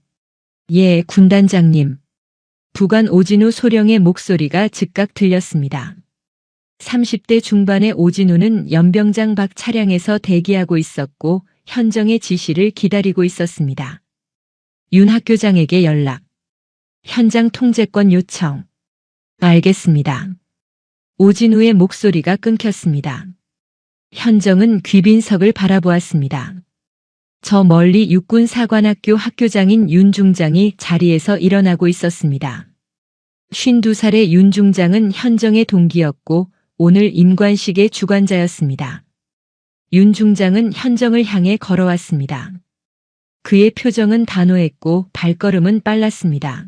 예, 군단장님. 부관 오진우 소령의 목소리가 즉각 들렸습니다. 30대 중반의 오진우는 연병장 밖 차량에서 대기하고 있었고 현정의 지시를 기다리고 있었습니다. 윤 학교장에게 연락. 현장 통제권 요청. 알겠습니다. 오진우의 목소리가 끊겼습니다. 현정은 귀빈석을 바라보았습니다. 저 멀리 육군사관학교 학교장인 윤 중장이 자리에서 일어나고 있었습니다. 52살의 윤 중장은 현정의 동기였고 오늘 임관식의 주관자였습니다. 윤 중장은 현정을 향해 걸어왔습니다. 그의 표정은 단호했고 발걸음은 빨랐습니다.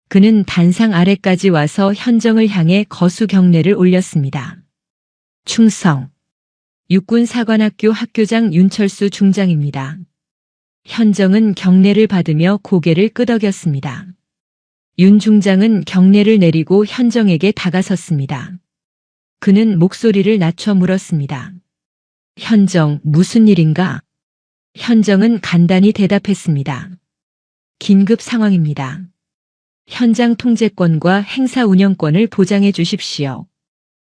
그는 단상 아래까지 와서 현정을 향해 거수 경례를 올렸습니다. 충성. 육군사관학교 학교장 윤철수 중장입니다. 현정은 경례를 받으며 고개를 끄덕였습니다. 윤 중장은 경례를 내리고 현정에게 다가섰습니다. 그는 목소리를 낮춰 물었습니다. 현정, 무슨 일인가? 현정은 간단히 대답했습니다. 긴급 상황입니다. 현장 통제권과 행사 운영권을 보장해 주십시오.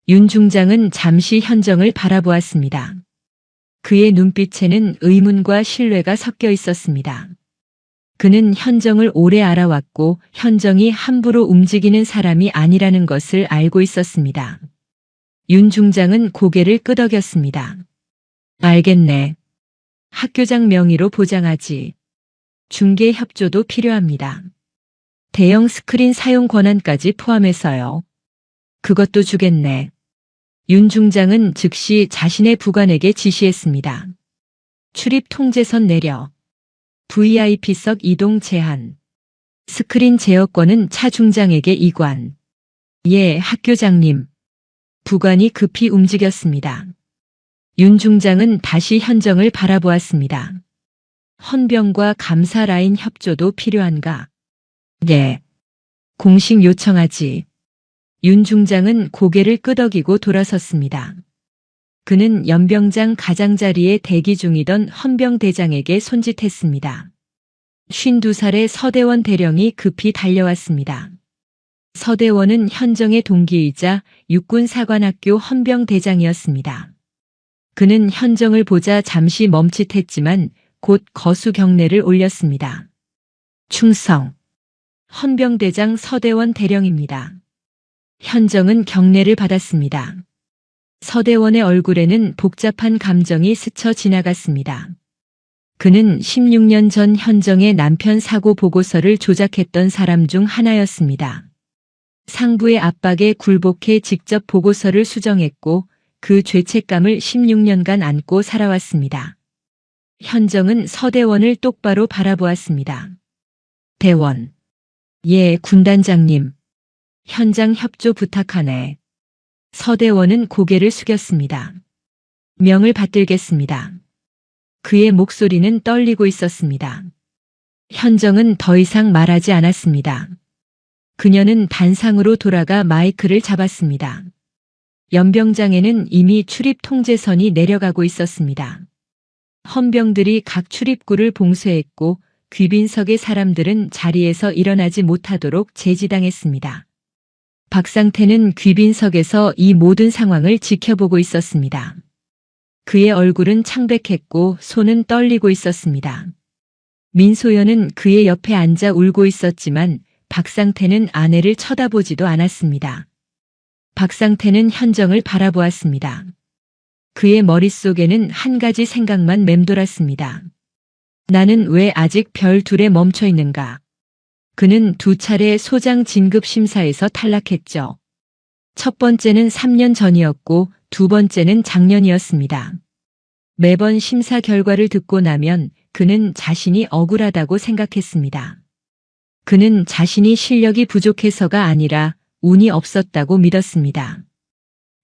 윤 중장은 잠시 현정을 바라보았습니다. 그의 눈빛에는 의문과 신뢰가 섞여 있었습니다. 그는 현정을 오래 알아왔고 현정이 함부로 움직이는 사람이 아니라는 것을 알고 있었습니다. 윤 중장은 고개를 끄덕였습니다. 알겠네. 학교장 명의로 보장하지. 중개 협조도 필요합니다. 대형 스크린 사용 권한까지 포함해서요. 그것도 주겠네. 윤 중장은 즉시 자신의 부관에게 지시했습니다. 출입 통제선 내려. VIP석 이동 제한. 스크린 제어권은 차 중장에게 이관. 예, 학교장님. 부관이 급히 움직였습니다. 윤 중장은 다시 현정을 바라보았습니다. 헌병과 감사 라인 협조도 필요한가? 네. 공식 요청하지. 윤 중장은 고개를 끄덕이고 돌아섰습니다. 그는 연병장 가장자리에 대기 중이던 헌병대장에게 손짓했습니다. 52살의 서대원 대령이 급히 달려왔습니다. 서대원은 현정의 동기이자 육군사관학교 헌병대장이었습니다. 그는 현정을 보자 잠시 멈칫했지만 곧 거수 경례를 올렸습니다. 충성. 헌병대장 서대원 대령입니다. 현정은 경례를 받았습니다. 서대원의 얼굴에는 복잡한 감정이 스쳐 지나갔습니다. 그는 16년 전 현정의 남편 사고 보고서를 조작했던 사람 중 하나였습니다. 상부의 압박에 굴복해 직접 보고서를 수정했고 그 죄책감을 16년간 안고 살아왔습니다. 현정은 서대원을 똑바로 바라보았습니다. 대원. 예, 군단장님. 현장 협조 부탁하네. 서대원은 고개를 숙였습니다. 명을 받들겠습니다. 그의 목소리는 떨리고 있었습니다. 현정은 더 이상 말하지 않았습니다. 그녀는 단상으로 돌아가 마이크를 잡았습니다. 연병장에는 이미 출입 통제선이 내려가고 있었습니다. 헌병들이 각 출입구를 봉쇄했고 귀빈석의 사람들은 자리에서 일어나지 못하도록 제지당했습니다. 박상태는 귀빈석에서 이 모든 상황을 지켜보고 있었습니다. 그의 얼굴은 창백했고 손은 떨리고 있었습니다. 민소연은 그의 옆에 앉아 울고 있었지만 박상태는 아내를 쳐다보지도 않았습니다. 박상태는 현정을 바라보았습니다. 그의 머릿속에는 한 가지 생각만 맴돌았습니다. 나는 왜 아직 별 둘에 멈춰 있는가? 그는 2차례 소장 진급 심사에서 탈락했죠. 첫 번째는 3년 전이었고 2번째는 작년이었습니다. 매번 심사 결과를 듣고 나면 그는 자신이 억울하다고 생각했습니다. 그는 자신이 실력이 부족해서가 아니라 운이 없었다고 믿었습니다.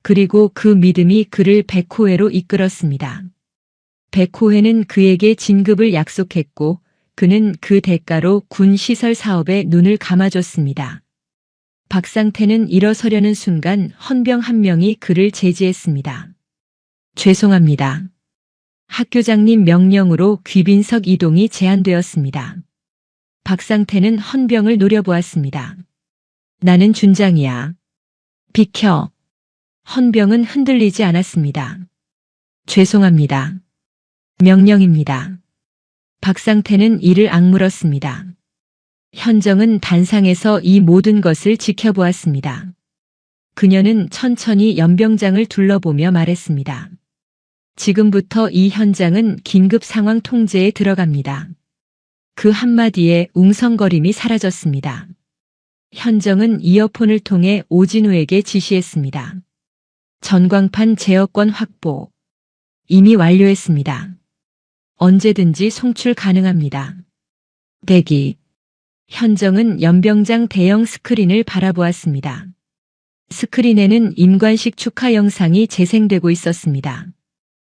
그리고 그 믿음이 그를 백호회로 이끌었습니다. 백호회는 그에게 진급을 약속했고 그는 그 대가로 군 시설 사업에 눈을 감아줬습니다. 박상태는 일어서려는 순간 헌병 한 명이 그를 제지했습니다. 죄송합니다. 학교장님 명령으로 귀빈석 이동이 제한되었습니다. 박상태는 헌병을 노려보았습니다. 나는 준장이야. 비켜. 헌병은 흔들리지 않았습니다. 죄송합니다. 명령입니다. 박상태는 이를 악물었습니다. 현정은 단상에서 이 모든 것을 지켜보았습니다. 그녀는 천천히 연병장을 둘러보며 말했습니다. 지금부터 이 현장은 긴급 상황 통제에 들어갑니다. 그 한마디에 웅성거림이 사라졌습니다. 현정은 이어폰을 통해 오진우에게 지시했습니다. 전광판 제어권 확보. 이미 완료했습니다. 언제든지 송출 가능합니다. 대기. 현정은 연병장 대형 스크린을 바라보았습니다. 스크린에는 임관식 축하 영상이 재생되고 있었습니다.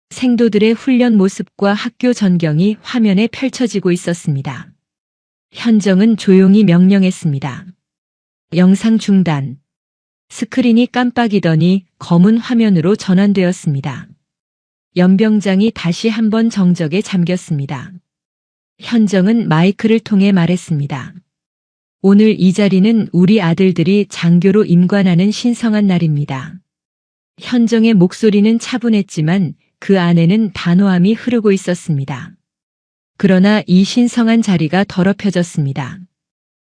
생도들의 훈련 모습과 학교 전경이 화면에 펼쳐지고 있었습니다. 현정은 조용히 명령했습니다. 영상 중단. 스크린이 깜빡이더니 검은 화면으로 전환되었습니다. 연병장이 다시 한번 정적에 잠겼습니다. 현정은 마이크를 통해 말했습니다. 오늘 이 자리는 우리 아들들이 장교로 임관하는 신성한 날입니다. 현정의 목소리는 차분했지만 그 안에는 단호함이 흐르고 있었습니다. 그러나 이 신성한 자리가 더럽혀졌습니다.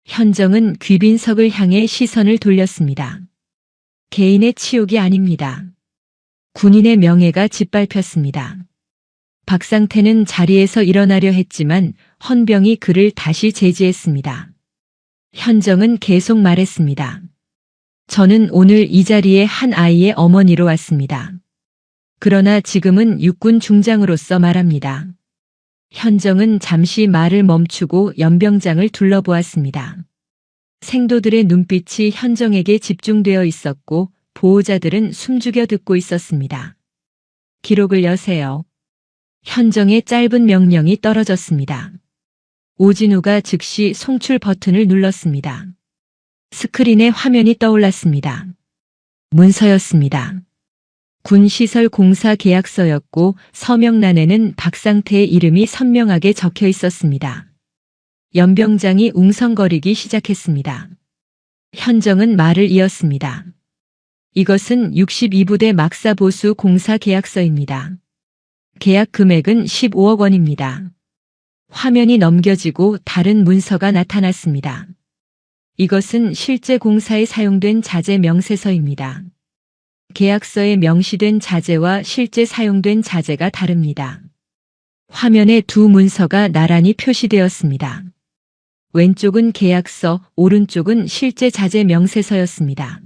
현정은 귀빈석을 향해 시선을 돌렸습니다. 개인의 치욕이 아닙니다. 군인의 명예가 짓밟혔습니다. 박상태는 자리에서 일어나려 했지만 헌병이 그를 다시 제지했습니다. 현정은 계속 말했습니다. 저는 오늘 이 자리에 한 아이의 어머니로 왔습니다. 그러나 지금은 육군 중장으로서 말합니다. 현정은 잠시 말을 멈추고 연병장을 둘러보았습니다. 생도들의 눈빛이 현정에게 집중되어 있었고 보호자들은 숨죽여 듣고 있었습니다. 기록을 여세요. 현정의 짧은 명령이 떨어졌습니다. 오진우가 즉시 송출 버튼을 눌렀습니다. 스크린에 화면이 떠올랐습니다. 문서였습니다. 군시설 공사 계약서였고 서명란에는 박상태의 이름이 선명하게 적혀 있었습니다. 연병장이 웅성거리기 시작했습니다. 현정은 말을 이었습니다. 이것은 62부대 막사보수 공사 계약서입니다. 계약 금액은 15억 원입니다. 화면이 넘겨지고 다른 문서가 나타났습니다. 이것은 실제 공사에 사용된 자재 명세서입니다. 계약서에 명시된 자재와 실제 사용된 자재가 다릅니다. 화면에 두 문서가 나란히 표시되었습니다. 왼쪽은 계약서, 오른쪽은 실제 자재 명세서였습니다.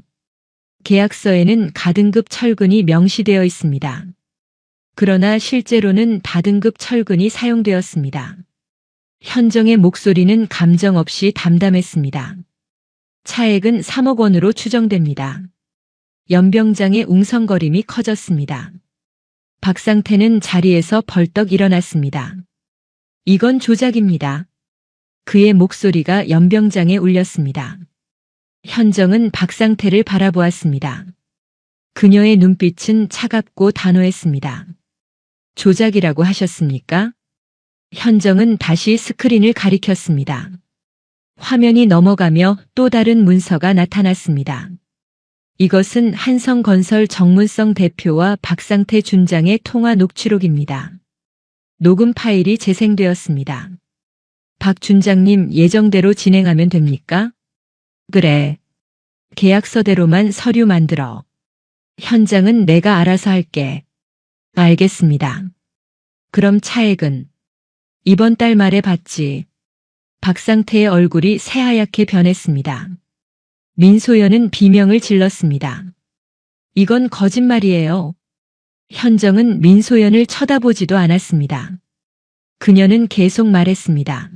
계약서에는 가등급 철근이 명시되어 있습니다. 그러나 실제로는 다등급 철근이 사용되었습니다. 현정의 목소리는 감정 없이 담담했습니다. 차액은 3억 원으로 추정됩니다. 연병장의 웅성거림이 커졌습니다. 박상태는 자리에서 벌떡 일어났습니다. 이건 조작입니다. 그의 목소리가 연병장에 울렸습니다. 현정은 박상태를 바라보았습니다. 그녀의 눈빛은 차갑고 단호했습니다. 조작이라고 하셨습니까? 현정은 다시 스크린을 가리켰습니다. 화면이 넘어가며 또 다른 문서가 나타났습니다. 이것은 한성건설 정문성 대표와 박상태 준장의 통화 녹취록입니다. 녹음 파일이 재생되었습니다. 박 준장님, 예정대로 진행하면 됩니까? 그래. 계약서대로만 서류 만들어. 현장은 내가 알아서 할게. 알겠습니다. 그럼 차액은? 이번 달 말에 받지. 박상태의 얼굴이 새하얗게 변했습니다. 민소연은 비명을 질렀습니다. 이건 거짓말이에요. 현정은 민소연을 쳐다보지도 않았습니다. 그녀는 계속 말했습니다.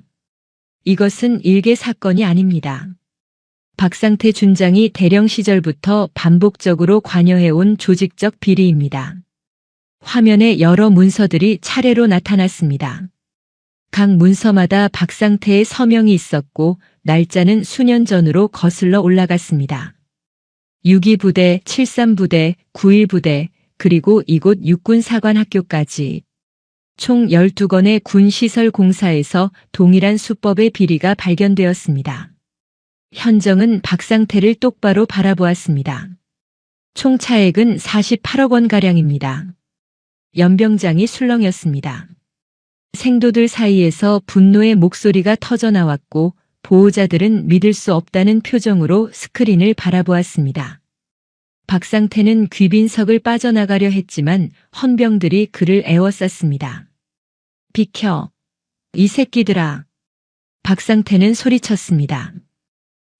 이것은 일개 사건이 아닙니다. 박상태 준장이 대령 시절부터 반복적으로 관여해온 조직적 비리입니다. 화면에 여러 문서들이 차례로 나타났습니다. 각 문서마다 박상태의 서명이 있었고 날짜는 수년 전으로 거슬러 올라갔습니다. 6.2부대, 73부대, 9.1부대, 그리고 이곳 육군사관학교까지 총 12건의 군시설 공사에서 동일한 수법의 비리가 발견되었습니다. 현정은 박상태를 똑바로 바라보았습니다. 총 차액은 48억 원가량입니다. 연병장이 술렁였습니다. 생도들 사이에서 분노의 목소리가 터져나왔고 보호자들은 믿을 수 없다는 표정으로 스크린을 바라보았습니다. 박상태는 귀빈석을 빠져나가려 했지만 헌병들이 그를 에워쌌습니다. 비켜! 이 새끼들아! 박상태는 소리쳤습니다.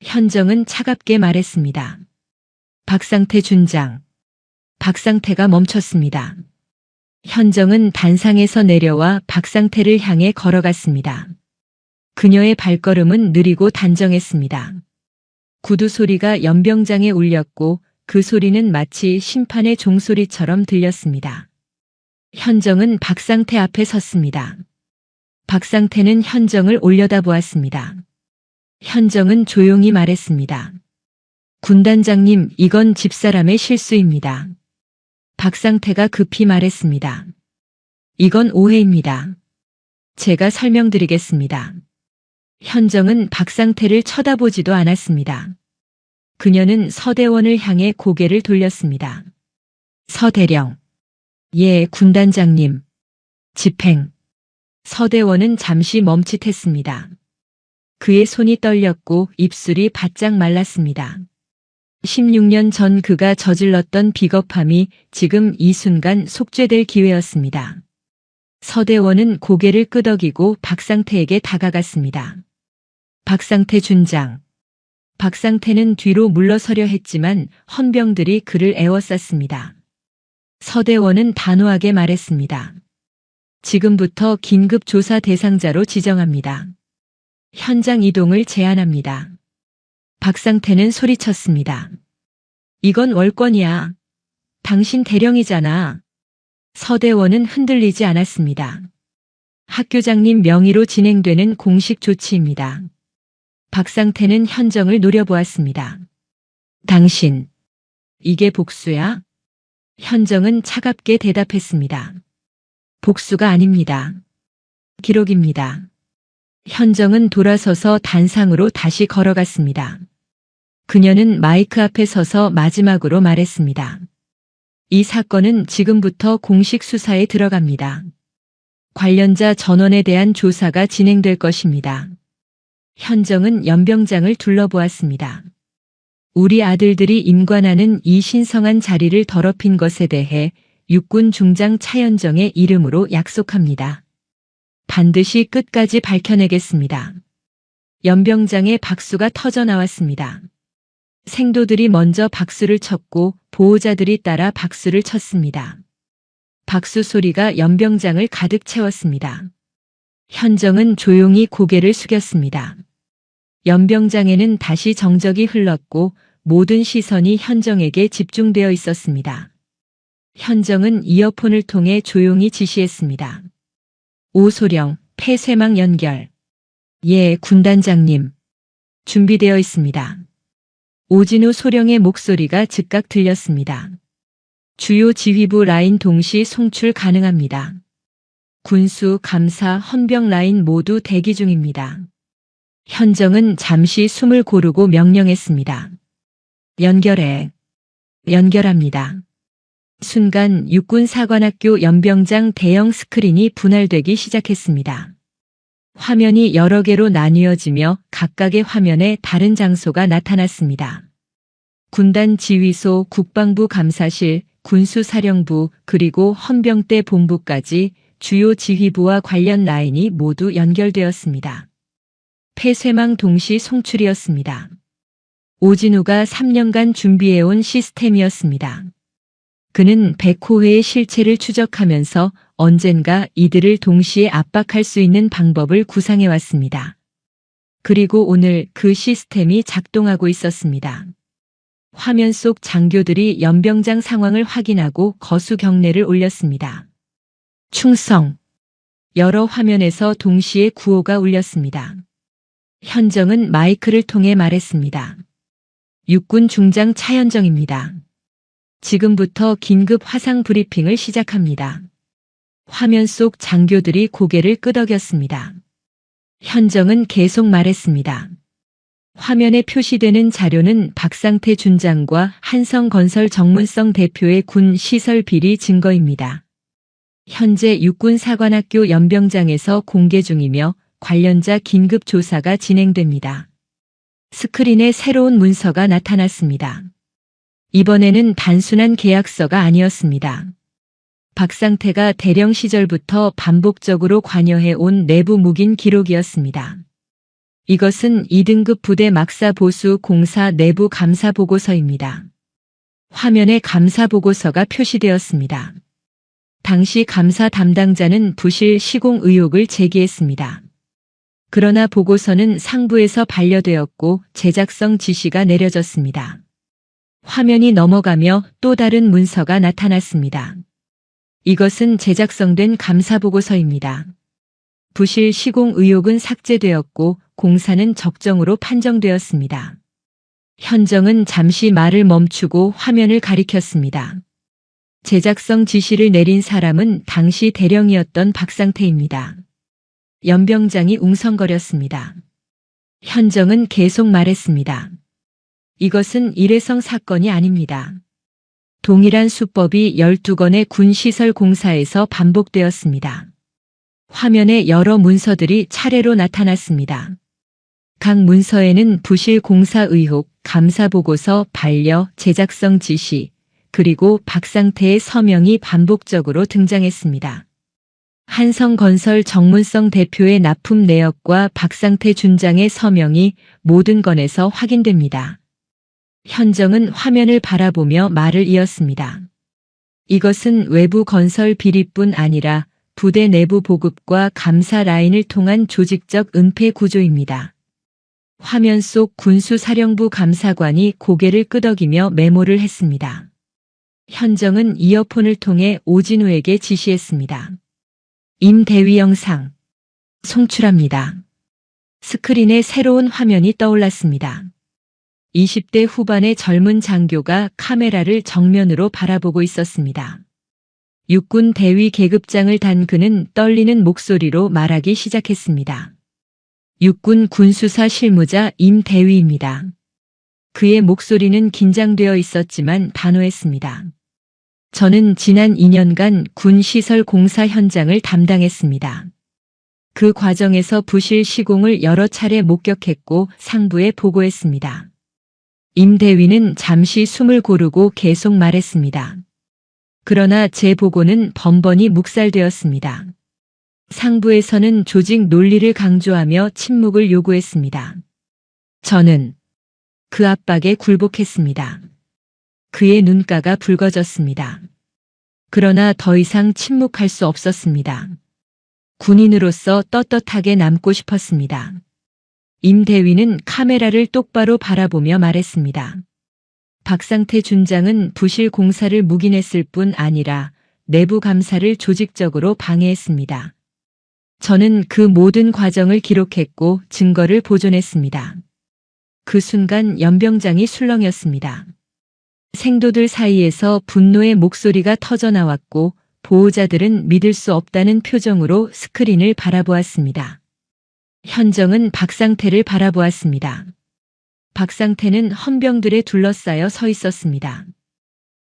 현정은 차갑게 말했습니다. 박상태 준장. 박상태가 멈췄습니다. 현정은 단상에서 내려와 박상태를 향해 걸어갔습니다. 그녀의 발걸음은 느리고 단정했습니다. 구두 소리가 연병장에 울렸고 그 소리는 마치 심판의 종소리처럼 들렸습니다. 현정은 박상태 앞에 섰습니다. 박상태는 현정을 올려다보았습니다. 현정은 조용히 말했습니다. 군단장님, 이건 집사람의 실수입니다. 박상태가 급히 말했습니다. 이건 오해입니다. 제가 설명드리겠습니다. 현정은 박상태를 쳐다보지도 않았습니다. 그녀는 서대원을 향해 고개를 돌렸습니다. 서대령. 예, 군단장님. 집행. 서대원은 잠시 멈칫했습니다. 그의 손이 떨렸고 입술이 바짝 말랐습니다. 16년 전 그가 저질렀던 비겁함이 지금 이 순간 속죄될 기회였습니다. 서대원은 고개를 끄덕이고 박상태에게 다가갔습니다. 박상태 준장. 박상태는 뒤로 물러서려 했지만 헌병들이 그를 에워쌌습니다. 서대원은 단호하게 말했습니다. 지금부터 긴급 조사 대상자로 지정합니다. 현장 이동을 제한합니다. 박상태는 소리쳤습니다. 이건 월권이야. 당신 대령이잖아. 서대원은 흔들리지 않았습니다. 학교장님 명의로 진행되는 공식 조치입니다. 박상태는 현정을 노려보았습니다. 당신, 이게 복수야? 현정은 차갑게 대답했습니다. 복수가 아닙니다. 기록입니다. 현정은 돌아서서 단상으로 다시 걸어갔습니다. 그녀는 마이크 앞에 서서 마지막으로 말했습니다. 이 사건은 지금부터 공식 수사에 들어갑니다. 관련자 전원에 대한 조사가 진행될 것입니다. 현정은 연병장을 둘러보았습니다. 우리 아들들이 임관하는 이 신성한 자리를 더럽힌 것에 대해 육군 중장 차현정의 이름으로 약속합니다. 반드시 끝까지 밝혀내겠습니다. 연병장의 박수가 터져 나왔습니다. 생도들이 먼저 박수를 쳤고 보호자들이 따라 박수를 쳤습니다. 박수 소리가 연병장을 가득 채웠습니다. 현정은 조용히 고개를 숙였습니다. 연병장에는 다시 정적이 흘렀고 모든 시선이 현정에게 집중되어 있었습니다. 현정은 이어폰을 통해 조용히 지시했습니다. 오소령, 폐쇄망 연결. 예, 군단장님. 준비되어 있습니다. 오진우 소령의 목소리가 즉각 들렸습니다. 주요 지휘부 라인 동시 송출 가능합니다. 군수, 감사, 헌병 라인 모두 대기 중입니다. 현정은 잠시 숨을 고르고 명령했습니다. 연결해. 연결합니다. 순간 육군사관학교 연병장 대형 스크린이 분할되기 시작했습니다. 화면이 여러 개로 나뉘어지며 각각의 화면에 다른 장소가 나타났습니다. 군단 지휘소, 국방부 감사실, 군수사령부, 그리고 헌병대 본부까지 주요 지휘부와 관련 라인이 모두 연결되었습니다. 폐쇄망 동시 송출이었습니다. 오진우가 3년간 준비해온 시스템이었습니다. 그는 100호회의 실체를 추적하면서 언젠가 이들을 동시에 압박할 수 있는 방법을 구상해왔습니다. 그리고 오늘 그 시스템이 작동하고 있었습니다. 화면 속 장교들이 연병장 상황을 확인하고 거수 경례를 올렸습니다. 충성! 여러 화면에서 동시에 구호가 울렸습니다. 현정은 마이크를 통해 말했습니다. 육군 중장 차현정입니다. 지금부터 긴급 화상 브리핑을 시작합니다. 화면 속 장교들이 고개를 끄덕였습니다. 현정은 계속 말했습니다. 화면에 표시되는 자료는 박상태 준장과 한성건설 정문성 대표의 군 시설 비리 증거입니다. 현재 육군사관학교 연병장에서 공개 중이며 관련자 긴급 조사가 진행됩니다. 스크린에 새로운 문서가 나타났습니다. 이번에는 단순한 계약서가 아니었습니다. 박상태가 대령 시절부터 반복적으로 관여해 온 내부 묵인 기록이었습니다. 이것은 2등급 부대 막사 보수 공사 내부 감사 보고서입니다. 화면에 감사 보고서가 표시되었습니다. 당시 감사 담당자는 부실 시공 의혹을 제기했습니다. 그러나 보고서는 상부에서 반려되었고 제작성 지시가 내려졌습니다. 화면이 넘어가며 또 다른 문서가 나타났습니다. 이것은 제작성된 감사 보고서입니다. 부실 시공 의혹은 삭제되었고 공사는 적정으로 판정되었습니다. 현정은 잠시 말을 멈추고 화면을 가리켰습니다. 제작성 지시를 내린 사람은 당시 대령이었던 박상태입니다. 연병장이 웅성거렸습니다. 현정은 계속 말했습니다. 이것은 일회성 사건이 아닙니다. 동일한 수법이 12건의 군시설 공사에서 반복되었습니다. 화면에 여러 문서들이 차례로 나타났습니다. 각 문서에는 부실 공사 의혹, 감사 보고서, 반려, 제작성 지시, 그리고 박상태의 서명이 반복적으로 등장했습니다. 한성건설 정문성 대표의 납품 내역과 박상태 준장의 서명이 모든 건에서 확인됩니다. 현정은 화면을 바라보며 말을 이었습니다. 이것은 외부 건설 비리뿐 아니라 부대 내부 보급과 감사 라인을 통한 조직적 은폐 구조입니다. 화면 속 군수사령부 감사관이 고개를 끄덕이며 메모를 했습니다. 현정은 이어폰을 통해 오진우에게 지시했습니다. 임대위 영상 송출합니다. 스크린에 새로운 화면이 떠올랐습니다. 20대 후반의 젊은 장교가 카메라를 정면으로 바라보고 있었습니다. 육군 대위 계급장을 단 그는 떨리는 목소리로 말하기 시작했습니다. 육군 군수사 실무자 임대위입니다. 그의 목소리는 긴장되어 있었지만 단호했습니다. 저는 지난 2년간 군시설 공사 현장을 담당했습니다. 그 과정에서 부실 시공을 여러 차례 목격했고 상부에 보고했습니다. 임대위는 잠시 숨을 고르고 계속 말했습니다. 그러나 제 보고는 번번이 묵살되었습니다. 상부에서는 조직 논리를 강조하며 침묵을 요구했습니다. 저는 그 압박에 굴복했습니다. 그의 눈가가 붉어졌습니다. 그러나 더 이상 침묵할 수 없었습니다. 군인으로서 떳떳하게 남고 싶었습니다. 임대위는 카메라를 똑바로 바라보며 말했습니다. 박상태 준장은 부실 공사를 묵인했을 뿐 아니라 내부 감사를 조직적으로 방해했습니다. 저는 그 모든 과정을 기록했고 증거를 보존했습니다. 그 순간 연병장이 술렁였습니다. 생도들 사이에서 분노의 목소리가 터져나왔고 보호자들은 믿을 수 없다는 표정으로 스크린을 바라보았습니다. 현정은 박상태를 바라보았습니다. 박상태는 헌병들에 둘러싸여 서 있었습니다.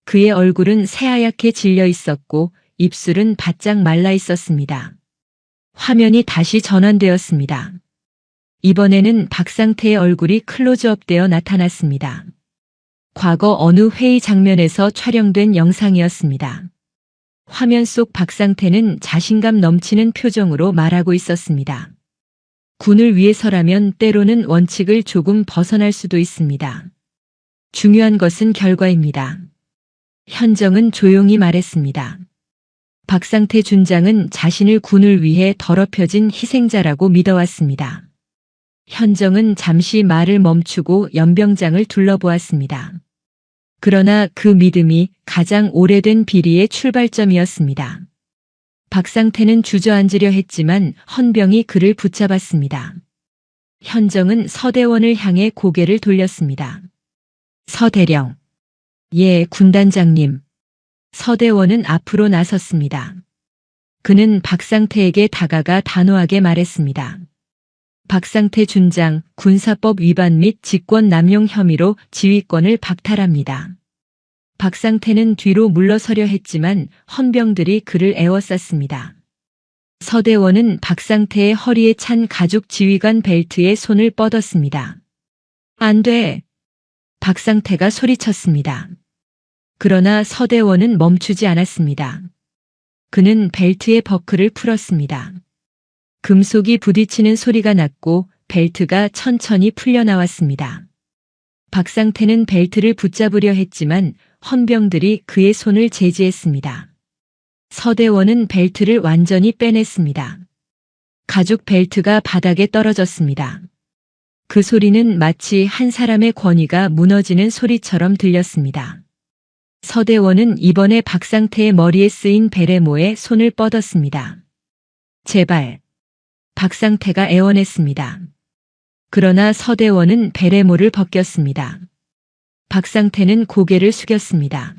그의 얼굴은 새하얗게 질려 있었고 입술은 바짝 말라 있었습니다. 화면이 다시 전환되었습니다. 이번에는 박상태의 얼굴이 클로즈업되어 나타났습니다. 과거 어느 회의 장면에서 촬영된 영상이었습니다. 화면 속 박상태는 자신감 넘치는 표정으로 말하고 있었습니다. 군을 위해서라면 때로는 원칙을 조금 벗어날 수도 있습니다. 중요한 것은 결과입니다. 현정은 조용히 말했습니다. 박상태 준장은 자신을 군을 위해 더럽혀진 희생자라고 믿어왔습니다. 현정은 잠시 말을 멈추고 연병장을 둘러보았습니다. 그러나 그 믿음이 가장 오래된 비리의 출발점이었습니다. 박상태는 주저앉으려 했지만 헌병이 그를 붙잡았습니다. 현정은 서대원을 향해 고개를 돌렸습니다. 서대령. 예, 군단장님. 서대원은 앞으로 나섰습니다. 그는 박상태에게 다가가 단호하게 말했습니다. 박상태 준장, 군사법 위반 및 직권 남용 혐의로 지휘권을 박탈합니다. 박상태는 뒤로 물러서려 했지만 헌병들이 그를 에워쌌습니다. 서대원은 박상태의 허리에 찬 가죽 지휘관 벨트에 손을 뻗었습니다. 안 돼! 박상태가 소리쳤습니다. 그러나 서대원은 멈추지 않았습니다. 그는 벨트의 버클을 풀었습니다. 금속이 부딪히는 소리가 났고 벨트가 천천히 풀려나왔습니다. 박상태는 벨트를 붙잡으려 했지만 헌병들이 그의 손을 제지했습니다. 서대원은 벨트를 완전히 빼냈습니다. 가죽 벨트가 바닥에 떨어졌습니다. 그 소리는 마치 한 사람의 권위가 무너지는 소리처럼 들렸습니다. 서대원은 이번에 박상태의 머리에 쓰인 베레모에 손을 뻗었습니다. 제발. 박상태가 애원했습니다. 그러나 서대원은 베레모를 벗겼습니다. 박상태는 고개를 숙였습니다.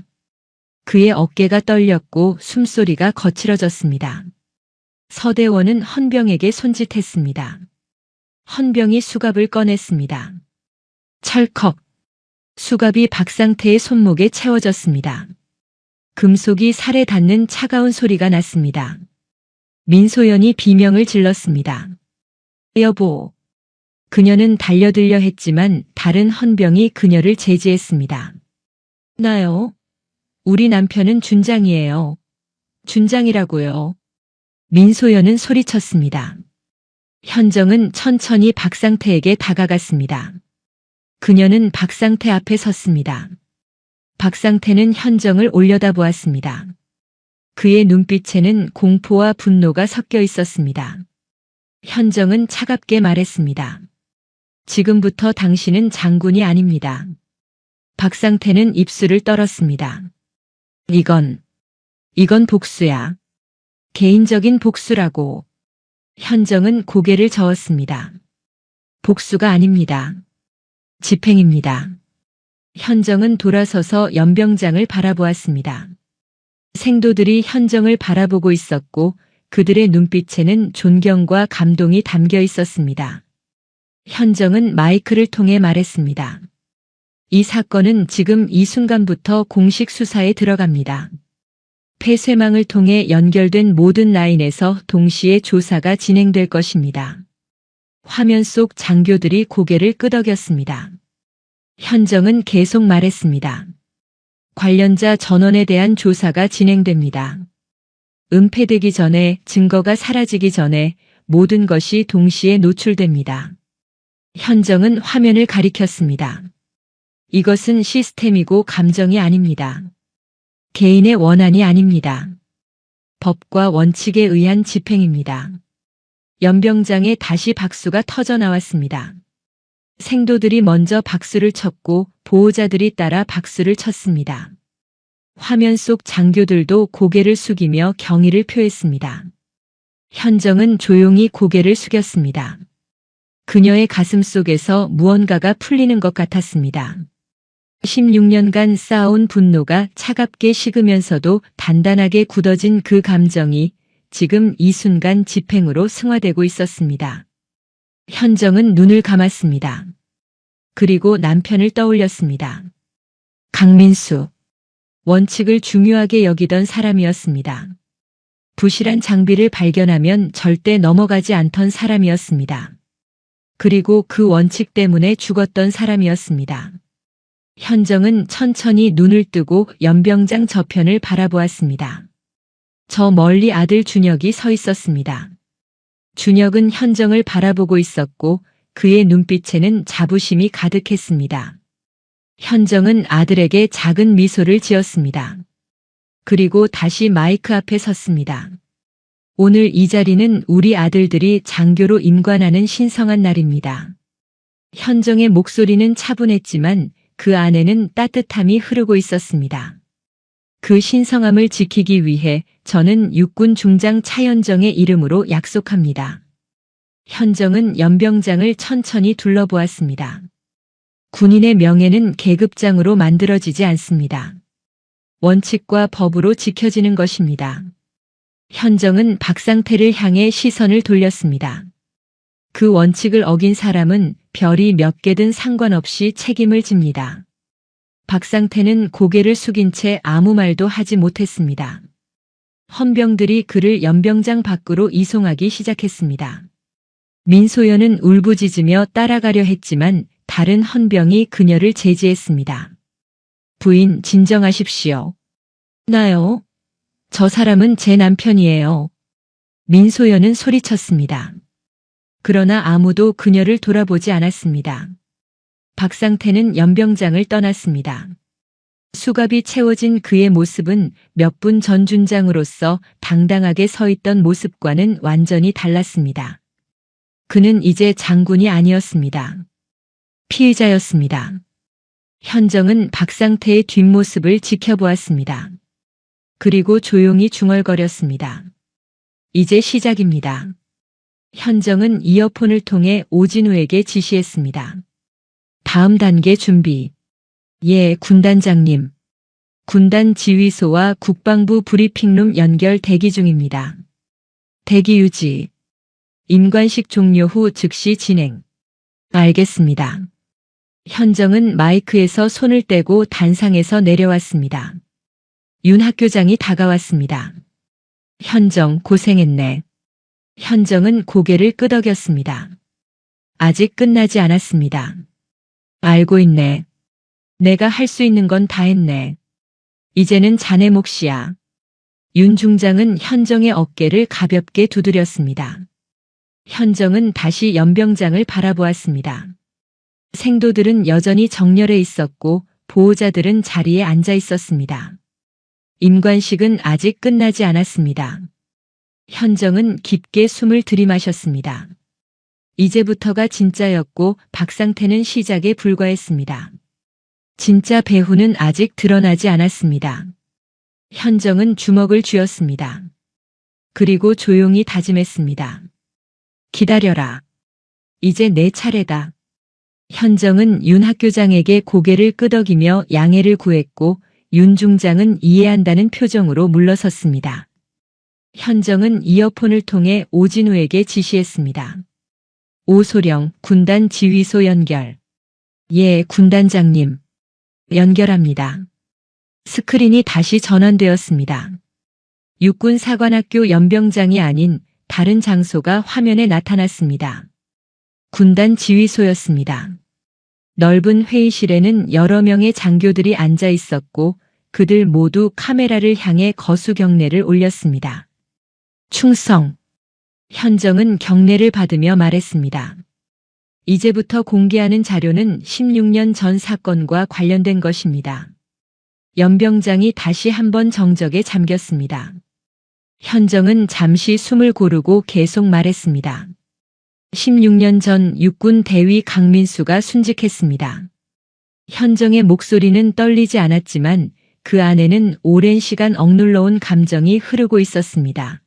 그의 어깨가 떨렸고 숨소리가 거칠어졌습니다. 서대원은 헌병에게 손짓했습니다. 헌병이 수갑을 꺼냈습니다. 철컥. 수갑이 박상태의 손목에 채워졌습니다. 금속이 살에 닿는 차가운 소리가 났습니다. 민소연이 비명을 질렀습니다. 여보. 그녀는 달려들려 했지만 다른 헌병이 그녀를 제지했습니다. 나요? 우리 남편은 준장이에요. 준장이라고요. 민소연은 소리쳤습니다. 현정은 천천히 박상태에게 다가갔습니다. 그녀는 박상태 앞에 섰습니다. 박상태는 현정을 올려다보았습니다. 그의 눈빛에는 공포와 분노가 섞여 있었습니다. 현정은 차갑게 말했습니다. 지금부터 당신은 장군이 아닙니다. 박상태는 입술을 떨었습니다. 이건 복수야. 개인적인 복수라고. 현정은 고개를 저었습니다. 복수가 아닙니다. 집행입니다. 현정은 돌아서서 연병장을 바라보았습니다. 생도들이 현정을 바라보고 있었고 그들의 눈빛에는 존경과 감동이 담겨 있었습니다. 현정은 마이크를 통해 말했습니다. 이 사건은 지금 이 순간부터 공식 수사에 들어갑니다. 폐쇄망을 통해 연결된 모든 라인에서 동시에 조사가 진행될 것입니다. 화면 속 장교들이 고개를 끄덕였습니다. 현정은 계속 말했습니다. 관련자 전원에 대한 조사가 진행됩니다. 은폐되기 전에, 증거가 사라지기 전에 모든 것이 동시에 노출됩니다. 현정은 화면을 가리켰습니다. 이것은 시스템이고 감정이 아닙니다. 개인의 원한이 아닙니다. 법과 원칙에 의한 집행입니다. 연병장에 다시 박수가 터져 나왔습니다. 생도들이 먼저 박수를 쳤고 보호자들이 따라 박수를 쳤습니다. 화면 속 장교들도 고개를 숙이며 경의를 표했습니다. 현정은 조용히 고개를 숙였습니다. 그녀의 가슴 속에서 무언가가 풀리는 것 같았습니다. 16년간 쌓아온 분노가 차갑게 식으면서도 단단하게 굳어진 그 감정이 지금 이 순간 집행으로 승화되고 있었습니다. 현정은 눈을 감았습니다. 그리고 남편을 떠올렸습니다. 강민수. 원칙을 중요하게 여기던 사람이었습니다. 부실한 장비를 발견하면 절대 넘어가지 않던 사람이었습니다. 그리고 그 원칙 때문에 죽었던 사람이었습니다. 현정은 천천히 눈을 뜨고 연병장 저편을 바라보았습니다. 저 멀리 아들 준혁이 서 있었습니다. 준혁은 현정을 바라보고 있었고 그의 눈빛에는 자부심이 가득했습니다. 현정은 아들에게 작은 미소를 지었습니다. 그리고 다시 마이크 앞에 섰습니다. 오늘 이 자리는 우리 아들들이 장교로 임관하는 신성한 날입니다. 현정의 목소리는 차분했지만 그 안에는 따뜻함이 흐르고 있었습니다. 그 신성함을 지키기 위해 저는 육군 중장 차현정의 이름으로 약속합니다. 현정은 연병장을 천천히 둘러보았습니다. 군인의 명예는 계급장으로 만들어지지 않습니다. 원칙과 법으로 지켜지는 것입니다. 현정은 박상태를 향해 시선을 돌렸습니다. 그 원칙을 어긴 사람은 별이 몇 개든 상관없이 책임을 집니다. 박상태는 고개를 숙인 채 아무 말도 하지 못했습니다. 헌병들이 그를 연병장 밖으로 이송하기 시작했습니다. 민소연은 울부짖으며 따라가려 했지만 다른 헌병이 그녀를 제지했습니다. 부인, 진정하십시오. 나요? 저 사람은 제 남편이에요. 민소연은 소리쳤습니다. 그러나 아무도 그녀를 돌아보지 않았습니다. 박상태는 연병장을 떠났습니다. 수갑이 채워진 그의 모습은 몇 분 전 준장으로서 당당하게 서 있던 모습과는 완전히 달랐습니다. 그는 이제 장군이 아니었습니다. 피의자였습니다. 현정은 박상태의 뒷모습을 지켜보았습니다. 그리고 조용히 중얼거렸습니다. 이제 시작입니다. 현정은 이어폰을 통해 오진우에게 지시했습니다. 다음 단계 준비. 예, 군단장님. 군단 지휘소와 국방부 브리핑룸 연결 대기 중입니다. 대기 유지. 임관식 종료 후 즉시 진행. 알겠습니다. 현정은 마이크에서 손을 떼고 단상에서 내려왔습니다. 윤 학교장이 다가왔습니다. 현정, 고생했네. 현정은 고개를 끄덕였습니다. 아직 끝나지 않았습니다. 알고 있네. 내가 할 수 있는 건 다 했네. 이제는 자네 몫이야. 윤 중장은 현정의 어깨를 가볍게 두드렸습니다. 현정은 다시 연병장을 바라보았습니다. 생도들은 여전히 정렬해 있었고 보호자들은 자리에 앉아 있었습니다. 임관식은 아직 끝나지 않았습니다. 현정은 깊게 숨을 들이마셨습니다. 이제부터가 진짜였고 박상태는 시작에 불과했습니다. 진짜 배후는 아직 드러나지 않았습니다. 현정은 주먹을 쥐었습니다. 그리고 조용히 다짐했습니다. 기다려라. 이제 내 차례다. 현정은 윤 학교장에게 고개를 끄덕이며 양해를 구했고 윤 중장은 이해한다는 표정으로 물러섰습니다. 현정은 이어폰을 통해 오진우에게 지시했습니다. 오소령, 군단 지휘소 연결. 예, 군단장님. 연결합니다. 스크린이 다시 전환되었습니다. 육군 사관학교 연병장이 아닌 다른 장소가 화면에 나타났습니다. 군단 지휘소였습니다. 넓은 회의실에는 여러 명의 장교들이 앉아 있었고 그들 모두 카메라를 향해 거수 경례를 올렸습니다. 충성. 현정은 경례를 받으며 말했습니다. 이제부터 공개하는 자료는 16년 전 사건과 관련된 것입니다. 연병장이 다시 한번 정적에 잠겼습니다. 현정은 잠시 숨을 고르고 계속 말했습니다. 16년 전 육군 대위 강민수가 순직했습니다. 현정의 목소리는 떨리지 않았지만 그 안에는 오랜 시간 억눌러온 감정이 흐르고 있었습니다.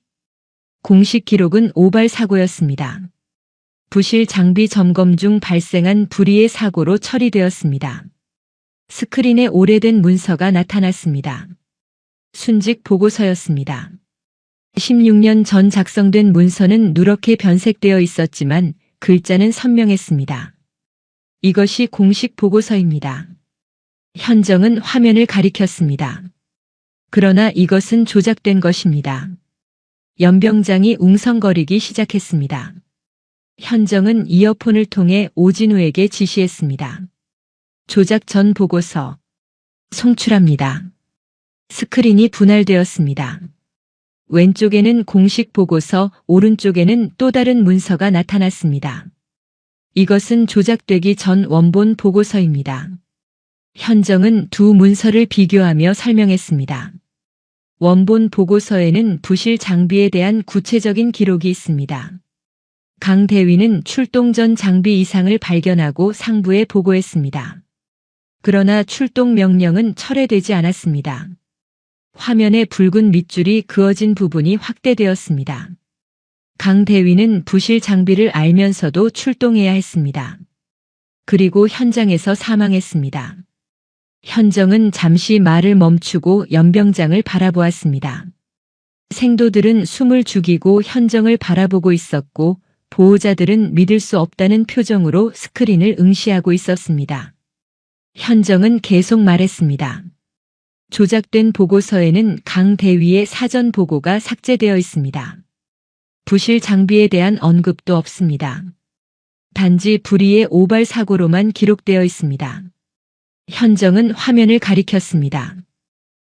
공식 기록은 오발 사고였습니다. 부실 장비 점검 중 발생한 불의의 사고로 처리되었습니다. 스크린에 오래된 문서가 나타났습니다. 순직 보고서였습니다. 16년 전 작성된 문서는 누렇게 변색되어 있었지만 글자는 선명했습니다. 이것이 공식 보고서입니다. 현정은 화면을 가리켰습니다. 그러나 이것은 조작된 것입니다. 연병장이 웅성거리기 시작했습니다. 현정은 이어폰을 통해 오진우에게 지시했습니다. 조작 전 보고서. 송출합니다. 스크린이 분할되었습니다. 왼쪽에는 공식 보고서, 오른쪽에는 또 다른 문서가 나타났습니다. 이것은 조작되기 전 원본 보고서입니다. 현정은 두 문서를 비교하며 설명했습니다. 원본 보고서에는 부실 장비에 대한 구체적인 기록이 있습니다. 강 대위는 출동 전 장비 이상을 발견하고 상부에 보고했습니다. 그러나 출동 명령은 철회되지 않았습니다. 화면에 붉은 밑줄이 그어진 부분이 확대되었습니다. 강 대위는 부실 장비를 알면서도 출동해야 했습니다. 그리고 현장에서 사망했습니다. 현정은 잠시 말을 멈추고 연병장을 바라보았습니다. 생도들은 숨을 죽이고 현정을 바라보고 있었고 보호자들은 믿을 수 없다는 표정으로 스크린을 응시하고 있었습니다. 현정은 계속 말했습니다. 조작된 보고서에는 강 대위의 사전 보고가 삭제되어 있습니다. 부실 장비에 대한 언급도 없습니다. 단지 불의의 오발 사고로만 기록되어 있습니다. 현정은 화면을 가리켰습니다.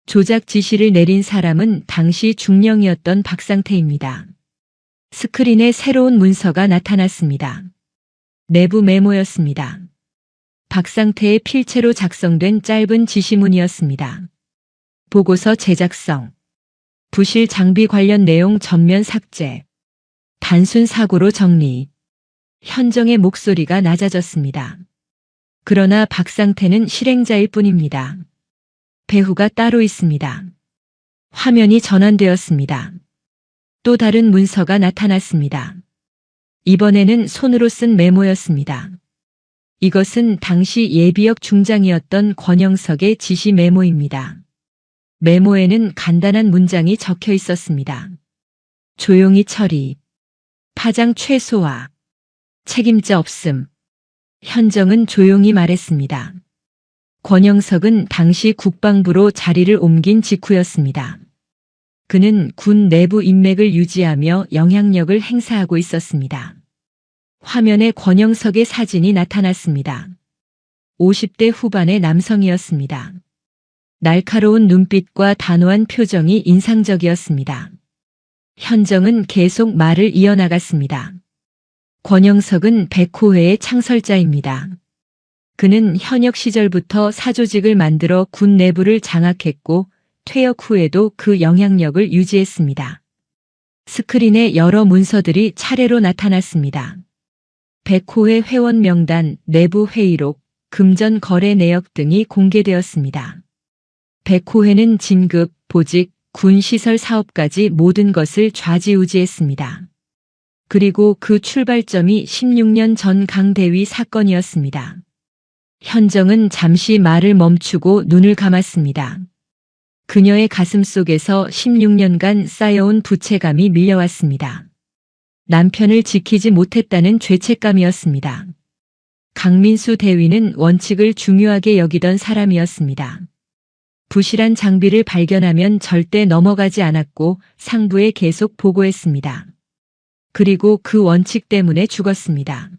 조작 지시를 내린 사람은 당시 중령이었던 박상태입니다. 스크린에 새로운 문서가 나타났습니다. 내부 메모였습니다. 박상태의 필체로 작성된 짧은 지시문이었습니다. 보고서 제작성, 부실 장비 관련 내용 전면 삭제, 단순 사고로 정리. 현정의 목소리가 낮아졌습니다. 그러나 박상태는 실행자일 뿐입니다. 배후가 따로 있습니다. 화면이 전환되었습니다. 또 다른 문서가 나타났습니다. 이번에는 손으로 쓴 메모였습니다. 이것은 당시 예비역 중장이었던 권영석의 지시 메모입니다. 메모에는 간단한 문장이 적혀 있었습니다. 조용히 처리, 파장 최소화, 책임자 없음. 현정은 조용히 말했습니다. 권영석은 당시 국방부로 자리를 옮긴 직후였습니다. 그는 군 내부 인맥을 유지하며 영향력을 행사하고 있었습니다. 화면에 권영석의 사진이 나타났습니다. 50대 후반의 남성이었습니다. 날카로운 눈빛과 단호한 표정이 인상적이었습니다. 현정은 계속 말을 이어나갔습니다. 권영석은 백호회의 창설자입니다. 그는 현역 시절부터 사조직을 만들어 군 내부를 장악했고 퇴역 후에도 그 영향력을 유지했습니다. 스크린에 여러 문서들이 차례로 나타났습니다. 백호회 회원 명단, 내부 회의록, 금전 거래 내역 등이 공개되었습니다. 백호회는 진급, 보직, 군시설 사업까지 모든 것을 좌지우지했습니다. 그리고 그 출발점이 16년 전 강대위 사건이었습니다. 현정은 잠시 말을 멈추고 눈을 감았습니다. 그녀의 가슴 속에서 16년간 쌓여온 부채감이 밀려왔습니다. 남편을 지키지 못했다는 죄책감이었습니다. 강민수 대위는 원칙을 중요하게 여기던 사람이었습니다. 부실한 장비를 발견하면 절대 넘어가지 않았고 상부에 계속 보고했습니다. 그리고 그 원칙 때문에 죽었습니다.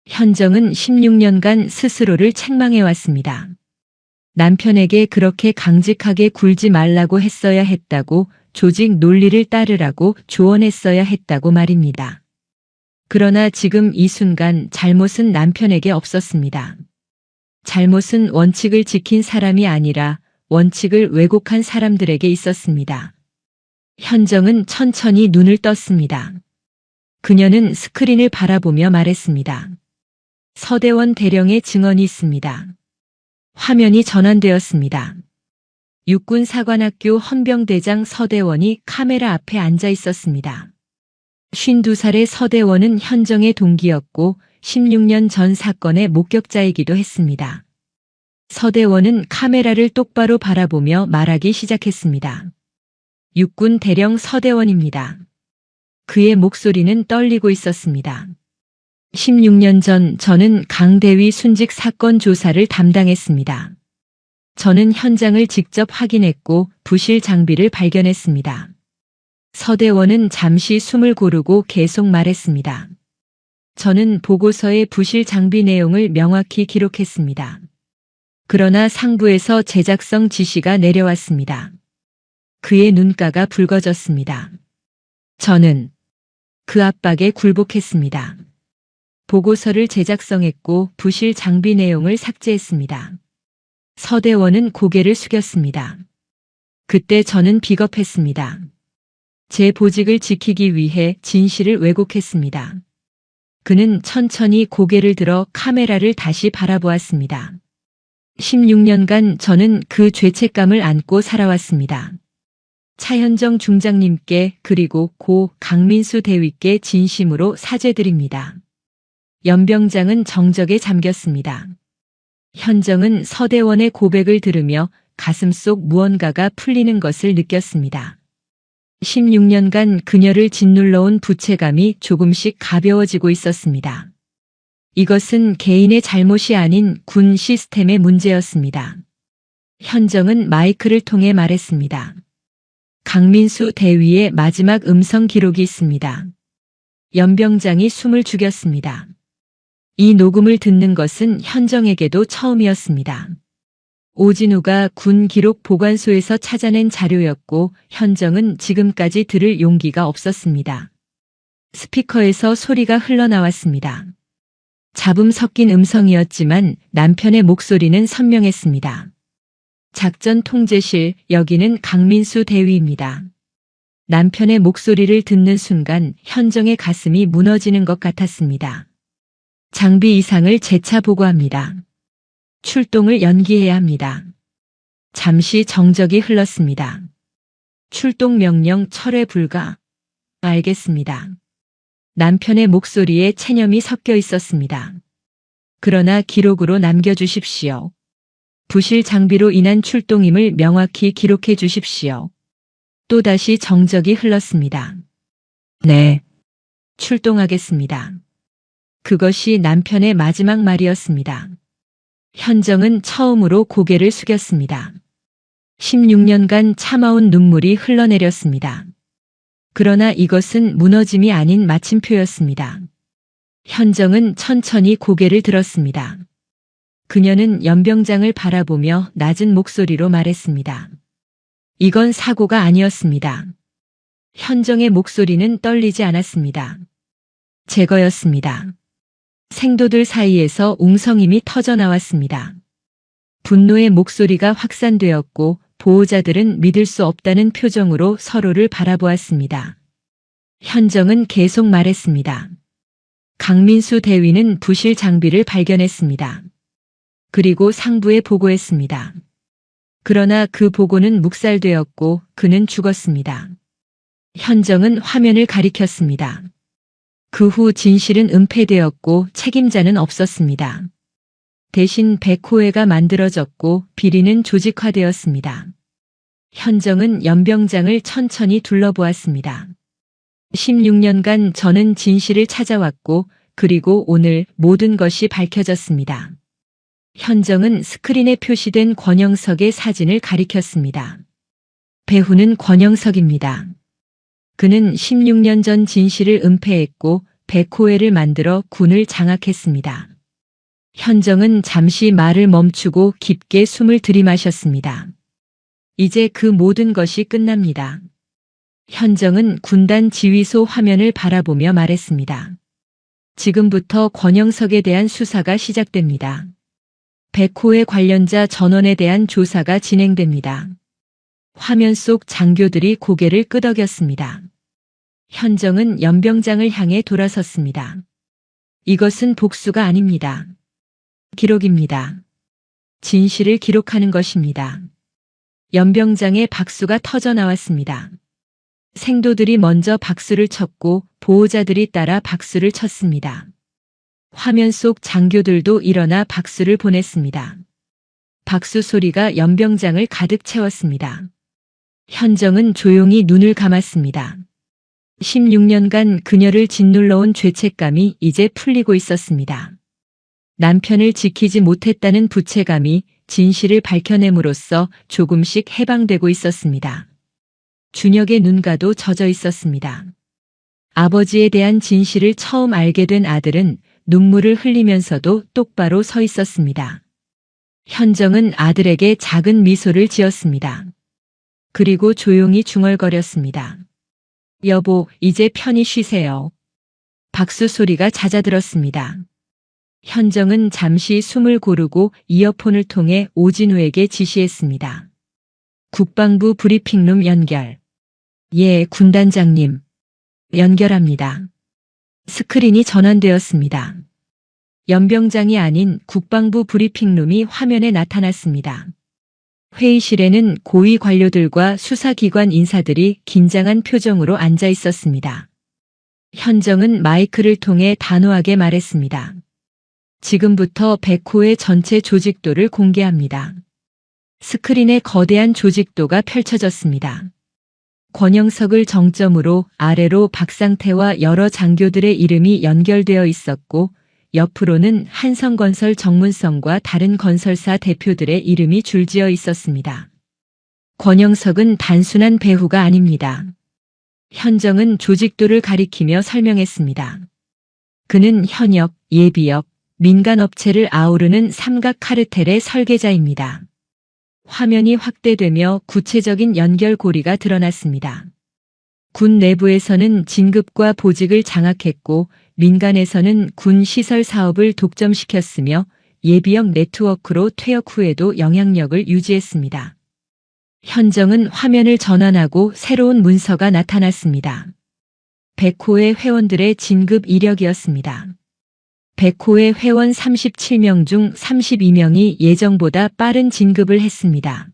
현정은 16년간 스스로를 책망해왔습니다. 남편에게 그렇게 강직하게 굴지 말라고 했어야 했다고, 조직 논리를 따르라고 조언했어야 했다고 말입니다. 그러나 지금 이 순간 잘못은 남편에게 없었습니다. 잘못은 원칙을 지킨 사람이 아니라 원칙을 왜곡한 사람들에게 있었습니다. 현정은 천천히 눈을 떴습니다. 그녀는 스크린을 바라보며 말했습니다. 서대원 대령의 증언이 있습니다. 화면이 전환되었습니다. 육군사관학교 헌병대장 서대원이 카메라 앞에 앉아 있었습니다. 52살의 서대원은 현정의 동기였고 16년 전 사건의 목격자이기도 했습니다. 서대원은 카메라를 똑바로 바라보며 말하기 시작했습니다. 육군 대령 서대원입니다. 그의 목소리는 떨리고 있었습니다. 16년 전 저는 강대위 순직 사건 조사를 담당했습니다. 저는 현장을 직접 확인했고 부실 장비를 발견했습니다. 서대원은 잠시 숨을 고르고 계속 말했습니다. 저는 보고서의 부실 장비 내용을 명확히 기록했습니다. 그러나 상부에서 제작성 지시가 내려왔습니다. 그의 눈가가 붉어졌습니다. 저는 그 압박에 굴복했습니다. 보고서를 제작성했고 부실 장비 내용을 삭제했습니다. 서대원은 고개를 숙였습니다. 그때 저는 비겁했습니다. 제 보직을 지키기 위해 진실을 왜곡했습니다. 그는 천천히 고개를 들어 카메라를 다시 바라보았습니다. 16년간 저는 그 죄책감을 안고 살아왔습니다. 차현정 중장님께 그리고 고 강민수 대위께 진심으로 사죄드립니다. 연병장은 정적에 잠겼습니다. 현정은 서대원의 고백을 들으며 가슴속 무언가가 풀리는 것을 느꼈습니다. 16년간 그녀를 짓눌러온 부채감이 조금씩 가벼워지고 있었습니다. 이것은 개인의 잘못이 아닌 군 시스템의 문제였습니다. 현정은 마이크를 통해 말했습니다. 강민수 대위의 마지막 음성 기록이 있습니다. 연병장이 숨을 죽였습니다. 이 녹음을 듣는 것은 현정에게도 처음이었습니다. 오진우가 군 기록 보관소에서 찾아낸 자료였고 현정은 지금까지 들을 용기가 없었습니다. 스피커에서 소리가 흘러나왔습니다. 잡음 섞인 음성이었지만 남편의 목소리는 선명했습니다. 작전 통제실, 여기는 강민수 대위입니다. 남편의 목소리를 듣는 순간 현정의 가슴이 무너지는 것 같았습니다. 장비 이상을 재차 보고합니다. 출동을 연기해야 합니다. 잠시 정적이 흘렀습니다. 출동 명령 철회 불가. 알겠습니다. 남편의 목소리에 체념이 섞여 있었습니다. 그러나 기록으로 남겨주십시오. 부실 장비로 인한 출동임을 명확히 기록해 주십시오. 또다시 정적이 흘렀습니다. 네. 출동하겠습니다. 그것이 남편의 마지막 말이었습니다. 현정은 처음으로 고개를 숙였습니다. 16년간 참아온 눈물이 흘러내렸습니다. 그러나 이것은 무너짐이 아닌 마침표였습니다. 현정은 천천히 고개를 들었습니다. 그녀는 연병장을 바라보며 낮은 목소리로 말했습니다. 이건 사고가 아니었습니다. 현정의 목소리는 떨리지 않았습니다. 제거였습니다. 생도들 사이에서 웅성임이 터져나왔습니다. 분노의 목소리가 확산되었고 보호자들은 믿을 수 없다는 표정으로 서로를 바라보았습니다. 현정은 계속 말했습니다. 강민수 대위는 부실 장비를 발견했습니다. 그리고 상부에 보고했습니다. 그러나 그 보고는 묵살되었고 그는 죽었습니다. 현정은 화면을 가리켰습니다. 그 후 진실은 은폐되었고 책임자는 없었습니다. 대신 백호회가 만들어졌고 비리는 조직화되었습니다. 현정은 연병장을 천천히 둘러보았습니다. 16년간 저는 진실을 찾아왔고 그리고 오늘 모든 것이 밝혀졌습니다. 현정은 스크린에 표시된 권영석의 사진을 가리켰습니다. 배우는 권영석입니다. 그는 16년 전 진실을 은폐했고 백호회를 만들어 군을 장악했습니다. 현정은 잠시 말을 멈추고 깊게 숨을 들이마셨습니다. 이제 그 모든 것이 끝납니다. 현정은 군단 지휘소 화면을 바라보며 말했습니다. 지금부터 권영석에 대한 수사가 시작됩니다. 백호회 관련자 전원에 대한 조사가 진행됩니다. 화면 속 장교들이 고개를 끄덕였습니다. 현정은 연병장을 향해 돌아섰습니다. 이것은 복수가 아닙니다. 기록입니다. 진실을 기록하는 것입니다. 연병장의 박수가 터져 나왔습니다. 생도들이 먼저 박수를 쳤고 보호자들이 따라 박수를 쳤습니다. 화면 속 장교들도 일어나 박수를 보냈습니다. 박수 소리가 연병장을 가득 채웠습니다. 현정은 조용히 눈을 감았습니다. 16년간 그녀를 짓눌러온 죄책감이 이제 풀리고 있었습니다. 남편을 지키지 못했다는 부채감이 진실을 밝혀냄으로써 조금씩 해방되고 있었습니다. 준혁의 눈가도 젖어 있었습니다. 아버지에 대한 진실을 처음 알게 된 아들은 눈물을 흘리면서도 똑바로 서 있었습니다. 현정은 아들에게 작은 미소를 지었습니다. 그리고 조용히 중얼거렸습니다. 여보, 이제 편히 쉬세요. 박수 소리가 잦아들었습니다. 현정은 잠시 숨을 고르고 이어폰을 통해 오진우에게 지시했습니다. 국방부 브리핑룸 연결. 예, 군단장님. 연결합니다. 스크린이 전환되었습니다. 연병장이 아닌 국방부 브리핑룸이 화면에 나타났습니다. 회의실에는 고위 관료들과 수사기관 인사들이 긴장한 표정으로 앉아 있었습니다. 현정은 마이크를 통해 단호하게 말했습니다. 지금부터 백호의 전체 조직도를 공개합니다. 스크린에 거대한 조직도가 펼쳐졌습니다. 권영석을 정점으로 아래로 박상태와 여러 장교들의 이름이 연결되어 있었고 옆으로는 한성건설 정문성과 다른 건설사 대표들의 이름이 줄지어 있었습니다. 권영석은 단순한 배후가 아닙니다. 현정은 조직도를 가리키며 설명했습니다. 그는 현역, 예비역, 민간업체를 아우르는 삼각 카르텔의 설계자입니다. 화면이 확대되며 구체적인 연결고리가 드러났습니다. 군 내부에서는 진급과 보직을 장악했고 민간에서는 군 시설 사업을 독점시켰으며 예비역 네트워크로 퇴역 후에도 영향력을 유지했습니다. 현정은 화면을 전환하고 새로운 문서가 나타났습니다. 백호의 회원들의 진급 이력이었습니다. 백호의 회원 37명 중 32명이 예정보다 빠른 진급을 했습니다.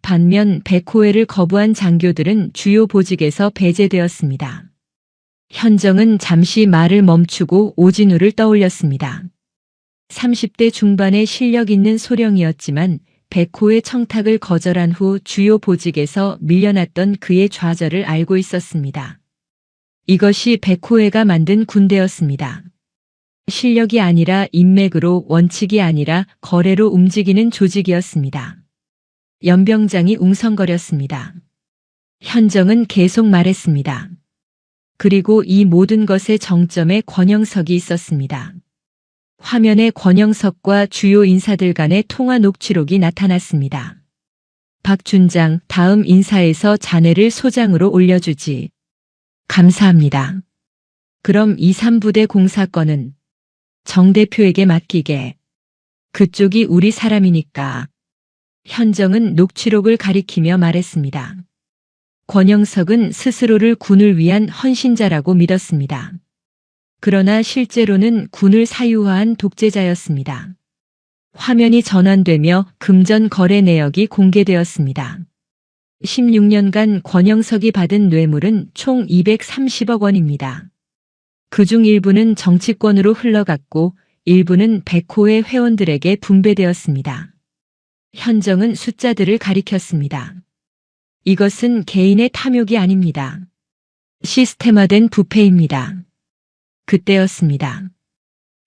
반면 백호회를 거부한 장교들은 주요 보직에서 배제되었습니다. 현정은 잠시 말을 멈추고 오진우를 떠올렸습니다. 30대 중반의 실력 있는 소령이었지만 백호의 청탁을 거절한 후 주요 보직에서 밀려났던 그의 좌절을 알고 있었습니다. 이것이 백호회가 만든 군대였습니다. 실력이 아니라 인맥으로, 원칙이 아니라 거래로 움직이는 조직이었습니다. 연병장이 웅성거렸습니다. 현정은 계속 말했습니다. 그리고 이 모든 것의 정점에 권영석이 있었습니다. 화면에 권영석과 주요 인사들 간의 통화 녹취록이 나타났습니다. 박 준장, 다음 인사에서 자네를 소장으로 올려주지. 감사합니다. 그럼 2, 3부대 공사건은 정 대표에게 맡기게. 그쪽이 우리 사람이니까. 현정은 녹취록을 가리키며 말했습니다. 권영석은 스스로를 군을 위한 헌신자라고 믿었습니다. 그러나 실제로는 군을 사유화한 독재자였습니다. 화면이 전환되며 금전 거래 내역이 공개되었습니다. 16년간 권영석이 받은 뇌물은 총 230억 원입니다. 그중 일부는 정치권으로 흘러갔고 일부는 백호의 회원들에게 분배되었습니다. 현정은 숫자들을 가리켰습니다. 이것은 개인의 탐욕이 아닙니다. 시스템화된 부패입니다. 그때였습니다.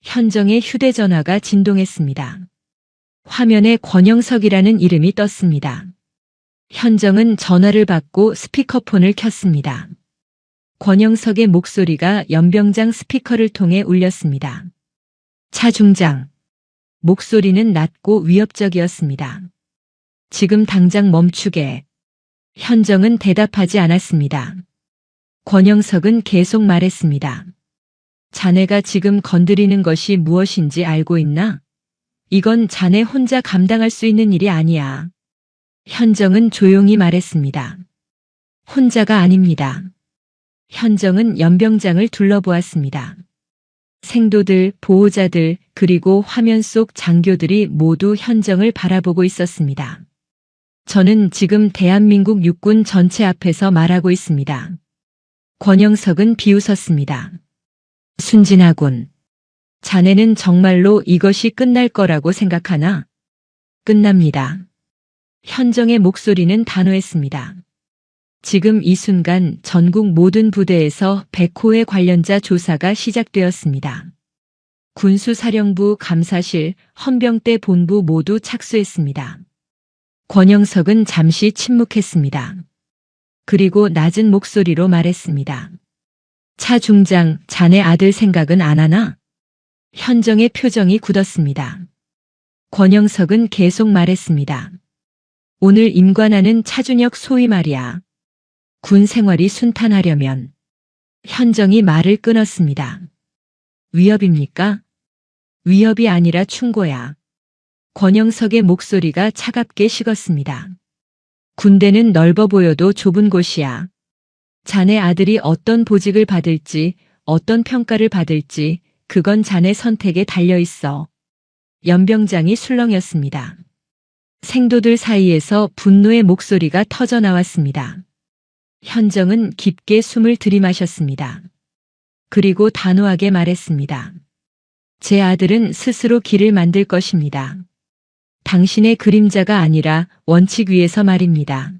현정의 휴대전화가 진동했습니다. 화면에 권영석이라는 이름이 떴습니다. 현정은 전화를 받고 스피커폰을 켰습니다. 권영석의 목소리가 연병장 스피커를 통해 울렸습니다. 차 중장. 목소리는 낮고 위협적이었습니다. 지금 당장 멈추게. 현정은 대답하지 않았습니다. 권영석은 계속 말했습니다. 자네가 지금 건드리는 것이 무엇인지 알고 있나? 이건 자네 혼자 감당할 수 있는 일이 아니야. 현정은 조용히 말했습니다. 혼자가 아닙니다. 현정은 연병장을 둘러보았습니다. 생도들, 보호자들, 그리고 화면 속 장교들이 모두 현정을 바라보고 있었습니다. 저는 지금 대한민국 육군 전체 앞에서 말하고 있습니다. 권영석은 비웃었습니다. 순진하군. 자네는 정말로 이것이 끝날 거라고 생각하나? 끝납니다. 현정의 목소리는 단호했습니다. 지금 이 순간 전국 모든 부대에서 백호의 관련자 조사가 시작되었습니다. 군수사령부, 감사실, 헌병대 본부 모두 착수했습니다. 권영석은 잠시 침묵했습니다. 그리고 낮은 목소리로 말했습니다. 차 중장, 자네 아들 생각은 안 하나? 현정의 표정이 굳었습니다. 권영석은 계속 말했습니다. 오늘 임관하는 차준혁 소위 말이야. 군 생활이 순탄하려면. 현정이 말을 끊었습니다. 위협입니까? 위협이 아니라 충고야. 권영석의 목소리가 차갑게 식었습니다. 군대는 넓어 보여도 좁은 곳이야. 자네 아들이 어떤 보직을 받을지, 어떤 평가를 받을지, 그건 자네 선택에 달려 있어. 연병장이 술렁였습니다. 생도들 사이에서 분노의 목소리가 터져 나왔습니다. 현정은 깊게 숨을 들이마셨습니다. 그리고 단호하게 말했습니다. 제 아들은 스스로 길을 만들 것입니다. 당신의 그림자가 아니라 원칙 위에서 말입니다.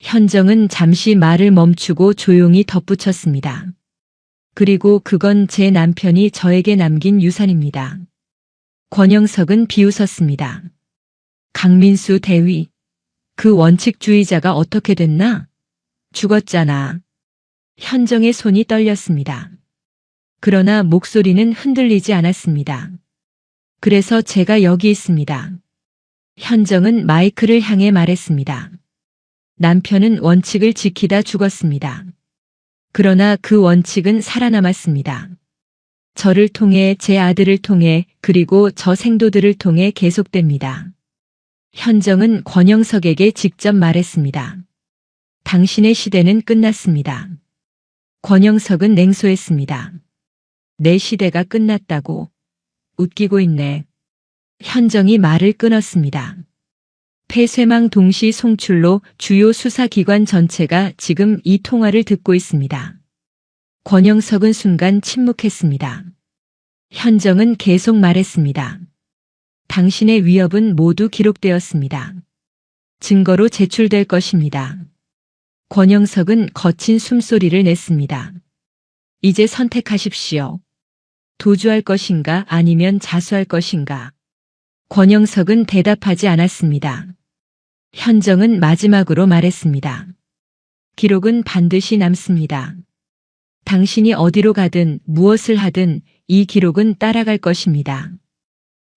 현정은 잠시 말을 멈추고 조용히 덧붙였습니다. 그리고 그건 제 남편이 저에게 남긴 유산입니다. 권영석은 비웃었습니다. 강민수 대위, 그 원칙주의자가 어떻게 됐나? 죽었잖아. 현정의 손이 떨렸습니다. 그러나 목소리는 흔들리지 않았습니다. 그래서 제가 여기 있습니다. 현정은 마이크를 향해 말했습니다. 남편은 원칙을 지키다 죽었습니다. 그러나 그 원칙은 살아남았습니다. 저를 통해, 제 아들을 통해, 그리고 저 생도들을 통해 계속됩니다. 현정은 권영석에게 직접 말했습니다. 당신의 시대는 끝났습니다. 권영석은 냉소했습니다. 내 시대가 끝났다고. 웃기고 있네. 현정이 말을 끊었습니다. 폐쇄망 동시 송출로 주요 수사기관 전체가 지금 이 통화를 듣고 있습니다. 권영석은 순간 침묵했습니다. 현정은 계속 말했습니다. 당신의 위협은 모두 기록되었습니다. 증거로 제출될 것입니다. 권영석은 거친 숨소리를 냈습니다. 이제 선택하십시오. 도주할 것인가 아니면 자수할 것인가. 권영석은 대답하지 않았습니다. 현정은 마지막으로 말했습니다. 기록은 반드시 남습니다. 당신이 어디로 가든 무엇을 하든 이 기록은 따라갈 것입니다.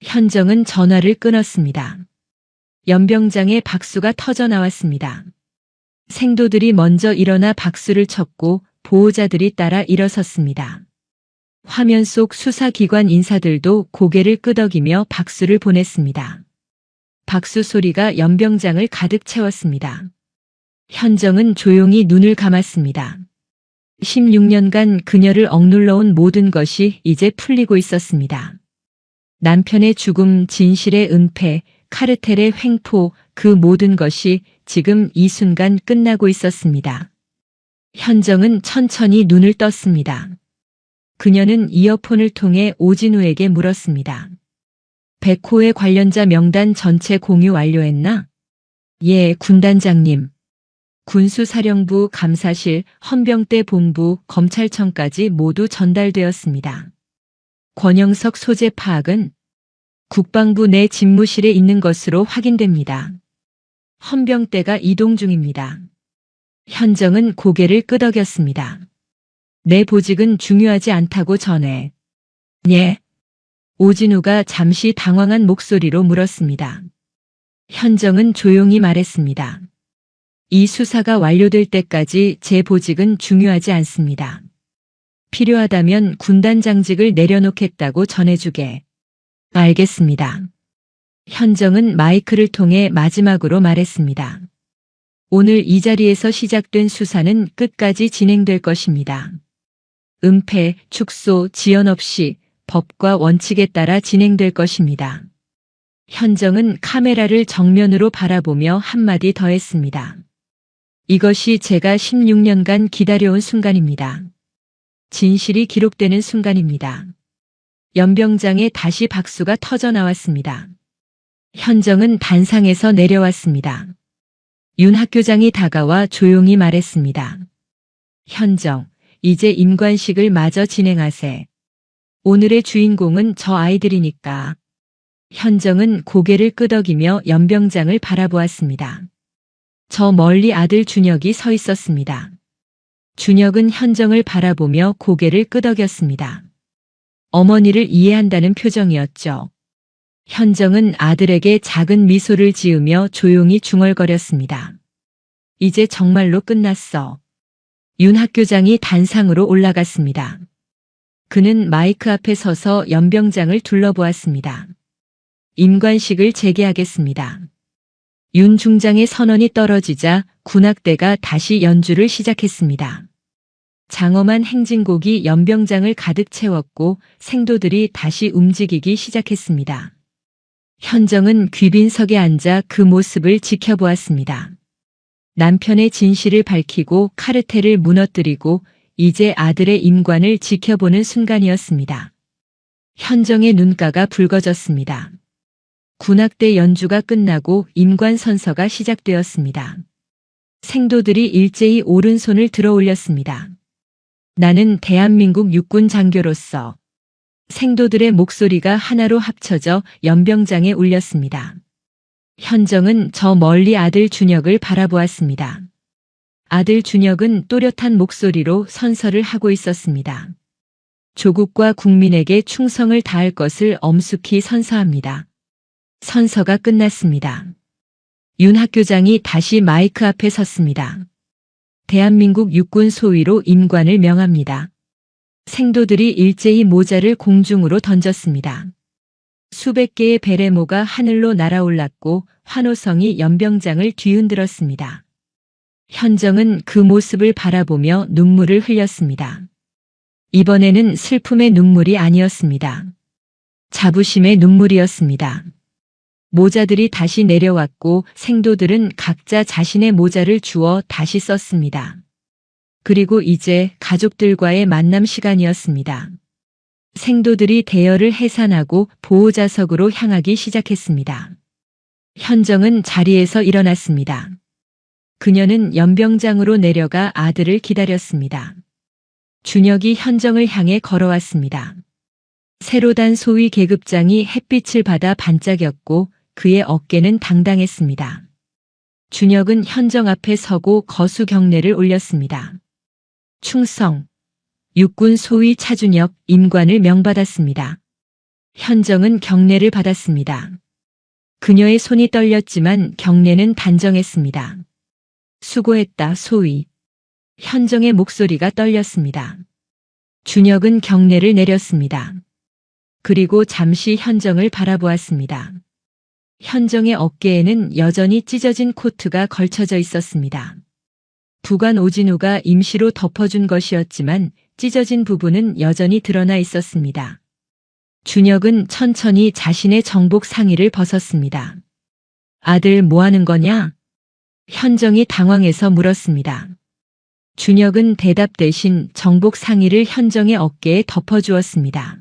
현정은 전화를 끊었습니다. 연병장의 박수가 터져 나왔습니다. 생도들이 먼저 일어나 박수를 쳤고 보호자들이 따라 일어섰습니다. 화면 속 수사기관 인사들도 고개를 끄덕이며 박수를 보냈습니다. 박수 소리가 연병장을 가득 채웠습니다. 현정은 조용히 눈을 감았습니다. 16년간 그녀를 억눌러온 모든 것이 이제 풀리고 있었습니다. 남편의 죽음, 진실의 은폐, 카르텔의 횡포, 그 모든 것이 지금 이 순간 끝나고 있었습니다. 현정은 천천히 눈을 떴습니다. 그녀는 이어폰을 통해 오진우에게 물었습니다. 백호의 관련자 명단 전체 공유 완료했나? 예, 군단장님. 군수사령부, 감사실, 헌병대 본부, 검찰청까지 모두 전달되었습니다. 권영석 소재 파악은 국방부 내 집무실에 있는 것으로 확인됩니다. 헌병대가 이동 중입니다. 현정은 고개를 끄덕였습니다. 내 보직은 중요하지 않다고 전해. 예. 오진우가 잠시 당황한 목소리로 물었습니다. 현정은 조용히 말했습니다. 이 수사가 완료될 때까지 제 보직은 중요하지 않습니다. 필요하다면 군단장직을 내려놓겠다고 전해주게. 알겠습니다. 현정은 마이크를 통해 마지막으로 말했습니다. 오늘 이 자리에서 시작된 수사는 끝까지 진행될 것입니다. 은폐, 축소, 지연 없이 법과 원칙에 따라 진행될 것입니다. 현정은 카메라를 정면으로 바라보며 한마디 더 했습니다. 이것이 제가 16년간 기다려온 순간입니다. 진실이 기록되는 순간입니다. 연병장에 다시 박수가 터져 나왔습니다. 현정은 단상에서 내려왔습니다. 윤 학교장이 다가와 조용히 말했습니다. 현정, 이제 임관식을 마저 진행하세. 오늘의 주인공은 저 아이들이니까. 현정은 고개를 끄덕이며 연병장을 바라보았습니다. 저 멀리 아들 준혁이 서 있었습니다. 준혁은 현정을 바라보며 고개를 끄덕였습니다. 어머니를 이해한다는 표정이었죠. 현정은 아들에게 작은 미소를 지으며 조용히 중얼거렸습니다. 이제 정말로 끝났어. 윤 학교장이 단상으로 올라갔습니다. 그는 마이크 앞에 서서 연병장을 둘러보았습니다. 임관식을 재개하겠습니다. 윤 중장의 선언이 떨어지자 군악대가 다시 연주를 시작했습니다. 장엄한 행진곡이 연병장을 가득 채웠고 생도들이 다시 움직이기 시작했습니다. 현정은 귀빈석에 앉아 그 모습을 지켜보았습니다. 남편의 진실을 밝히고 카르텔을 무너뜨리고 이제 아들의 임관을 지켜보는 순간이었습니다. 현정의 눈가가 붉어졌습니다. 군악대 연주가 끝나고 임관 선서가 시작되었습니다. 생도들이 일제히 오른손을 들어 올렸습니다. 나는 대한민국 육군 장교로서 생도들의 목소리가 하나로 합쳐져 연병장에 울렸습니다. 현정은 저 멀리 아들 준혁을 바라보았습니다. 아들 준혁은 또렷한 목소리로 선서를 하고 있었습니다. 조국과 국민에게 충성을 다할 것을 엄숙히 선서합니다. 선서가 끝났습니다. 윤 학교장이 다시 마이크 앞에 섰습니다. 대한민국 육군 소위로 임관을 명합니다. 생도들이 일제히 모자를 공중으로 던졌습니다. 수백 개의 베레모가 하늘로 날아올랐고 환호성이 연병장을 뒤흔들었습니다. 현정은 그 모습을 바라보며 눈물을 흘렸습니다. 이번에는 슬픔의 눈물이 아니었습니다. 자부심의 눈물이었습니다. 모자들이 다시 내려왔고 생도들은 각자 자신의 모자를 주워 다시 썼습니다. 그리고 이제 가족들과의 만남 시간이었습니다. 생도들이 대열을 해산하고 보호자석으로 향하기 시작했습니다. 현정은 자리에서 일어났습니다. 그녀는 연병장으로 내려가 아들을 기다렸습니다. 준혁이 현정을 향해 걸어왔습니다. 새로 단 소위 계급장이 햇빛을 받아 반짝였고 그의 어깨는 당당했습니다. 준혁은 현정 앞에 서고 거수 경례를 올렸습니다. 충성, 육군 소위 차준혁 임관을 명받았습니다. 현정은 경례를 받았습니다. 그녀의 손이 떨렸지만 경례는 단정했습니다. 수고했다 소위. 현정의 목소리가 떨렸습니다. 준혁은 경례를 내렸습니다. 그리고 잠시 현정을 바라보았습니다. 현정의 어깨에는 여전히 찢어진 코트가 걸쳐져 있었습니다. 부관 오진우가 임시로 덮어준 것이었지만 찢어진 부분은 여전히 드러나 있었습니다. 준혁은 천천히 자신의 정복 상의를 벗었습니다. 아들 뭐 하는 거냐? 현정이 당황해서 물었습니다. 준혁은 대답 대신 정복 상의를 현정의 어깨에 덮어주었습니다.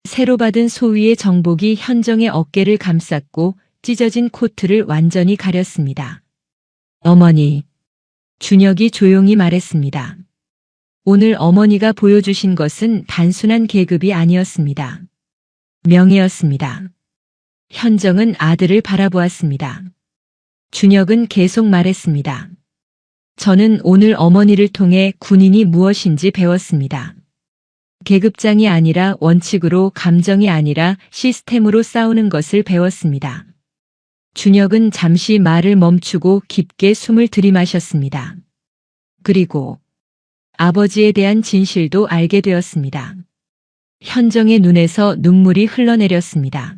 새로 받은 소위의 정복이 현정의 어깨를 감쌌고 찢어진 코트를 완전히 가렸습니다. 어머니. 준혁이 조용히 말했습니다. 오늘 어머니가 보여주신 것은 단순한 계급이 아니었습니다. 명예였습니다. 현정은 아들을 바라보았습니다. 준혁은 계속 말했습니다. 저는 오늘 어머니를 통해 군인이 무엇인지 배웠습니다. 계급장이 아니라 원칙으로, 감정이 아니라 시스템으로 싸우는 것을 배웠습니다. 준혁은 잠시 말을 멈추고 깊게 숨을 들이마셨습니다. 그리고 아버지에 대한 진실도 알게 되었습니다. 현정의 눈에서 눈물이 흘러내렸습니다.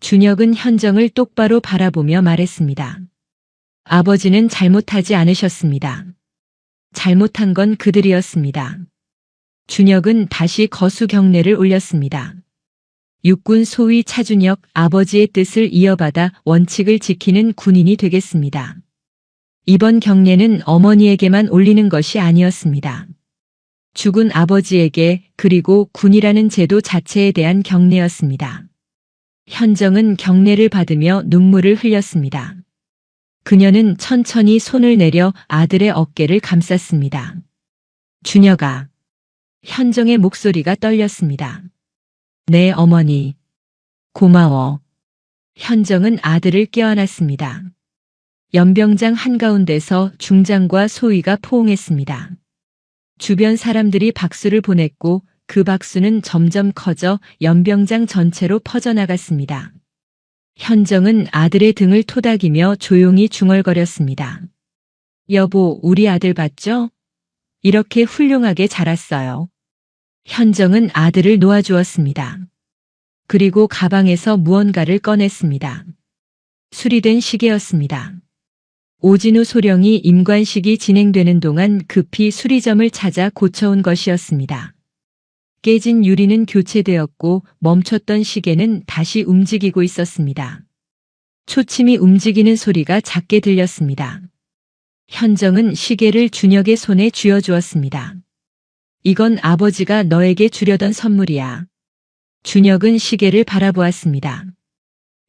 준혁은 현정을 똑바로 바라보며 말했습니다. 아버지는 잘못하지 않으셨습니다. 잘못한 건 그들이었습니다. 준혁은 다시 거수 경례를 올렸습니다. 육군 소위 차준혁 아버지의 뜻을 이어받아 원칙을 지키는 군인이 되겠습니다. 이번 경례는 어머니에게만 올리는 것이 아니었습니다. 죽은 아버지에게 그리고 군이라는 제도 자체에 대한 경례였습니다. 현정은 경례를 받으며 눈물을 흘렸습니다. 그녀는 천천히 손을 내려 아들의 어깨를 감쌌습니다. 준혁아. 현정의 목소리가 떨렸습니다. 네, 어머니. 고마워. 현정은 아들을 껴안았습니다. 연병장 한가운데서 중장과 소위가 포옹했습니다. 주변 사람들이 박수를 보냈고 그 박수는 점점 커져 연병장 전체로 퍼져나갔습니다. 현정은 아들의 등을 토닥이며 조용히 중얼거렸습니다. 여보, 우리 아들 봤죠? 이렇게 훌륭하게 자랐어요. 현정은 아들을 놓아주었습니다. 그리고 가방에서 무언가를 꺼냈습니다. 수리된 시계였습니다. 오진우 소령이 임관식이 진행되는 동안 급히 수리점을 찾아 고쳐온 것이었습니다. 깨진 유리는 교체되었고 멈췄던 시계는 다시 움직이고 있었습니다. 초침이 움직이는 소리가 작게 들렸습니다. 현정은 시계를 준혁의 손에 쥐어주었습니다. 이건 아버지가 너에게 주려던 선물이야. 준혁은 시계를 바라보았습니다.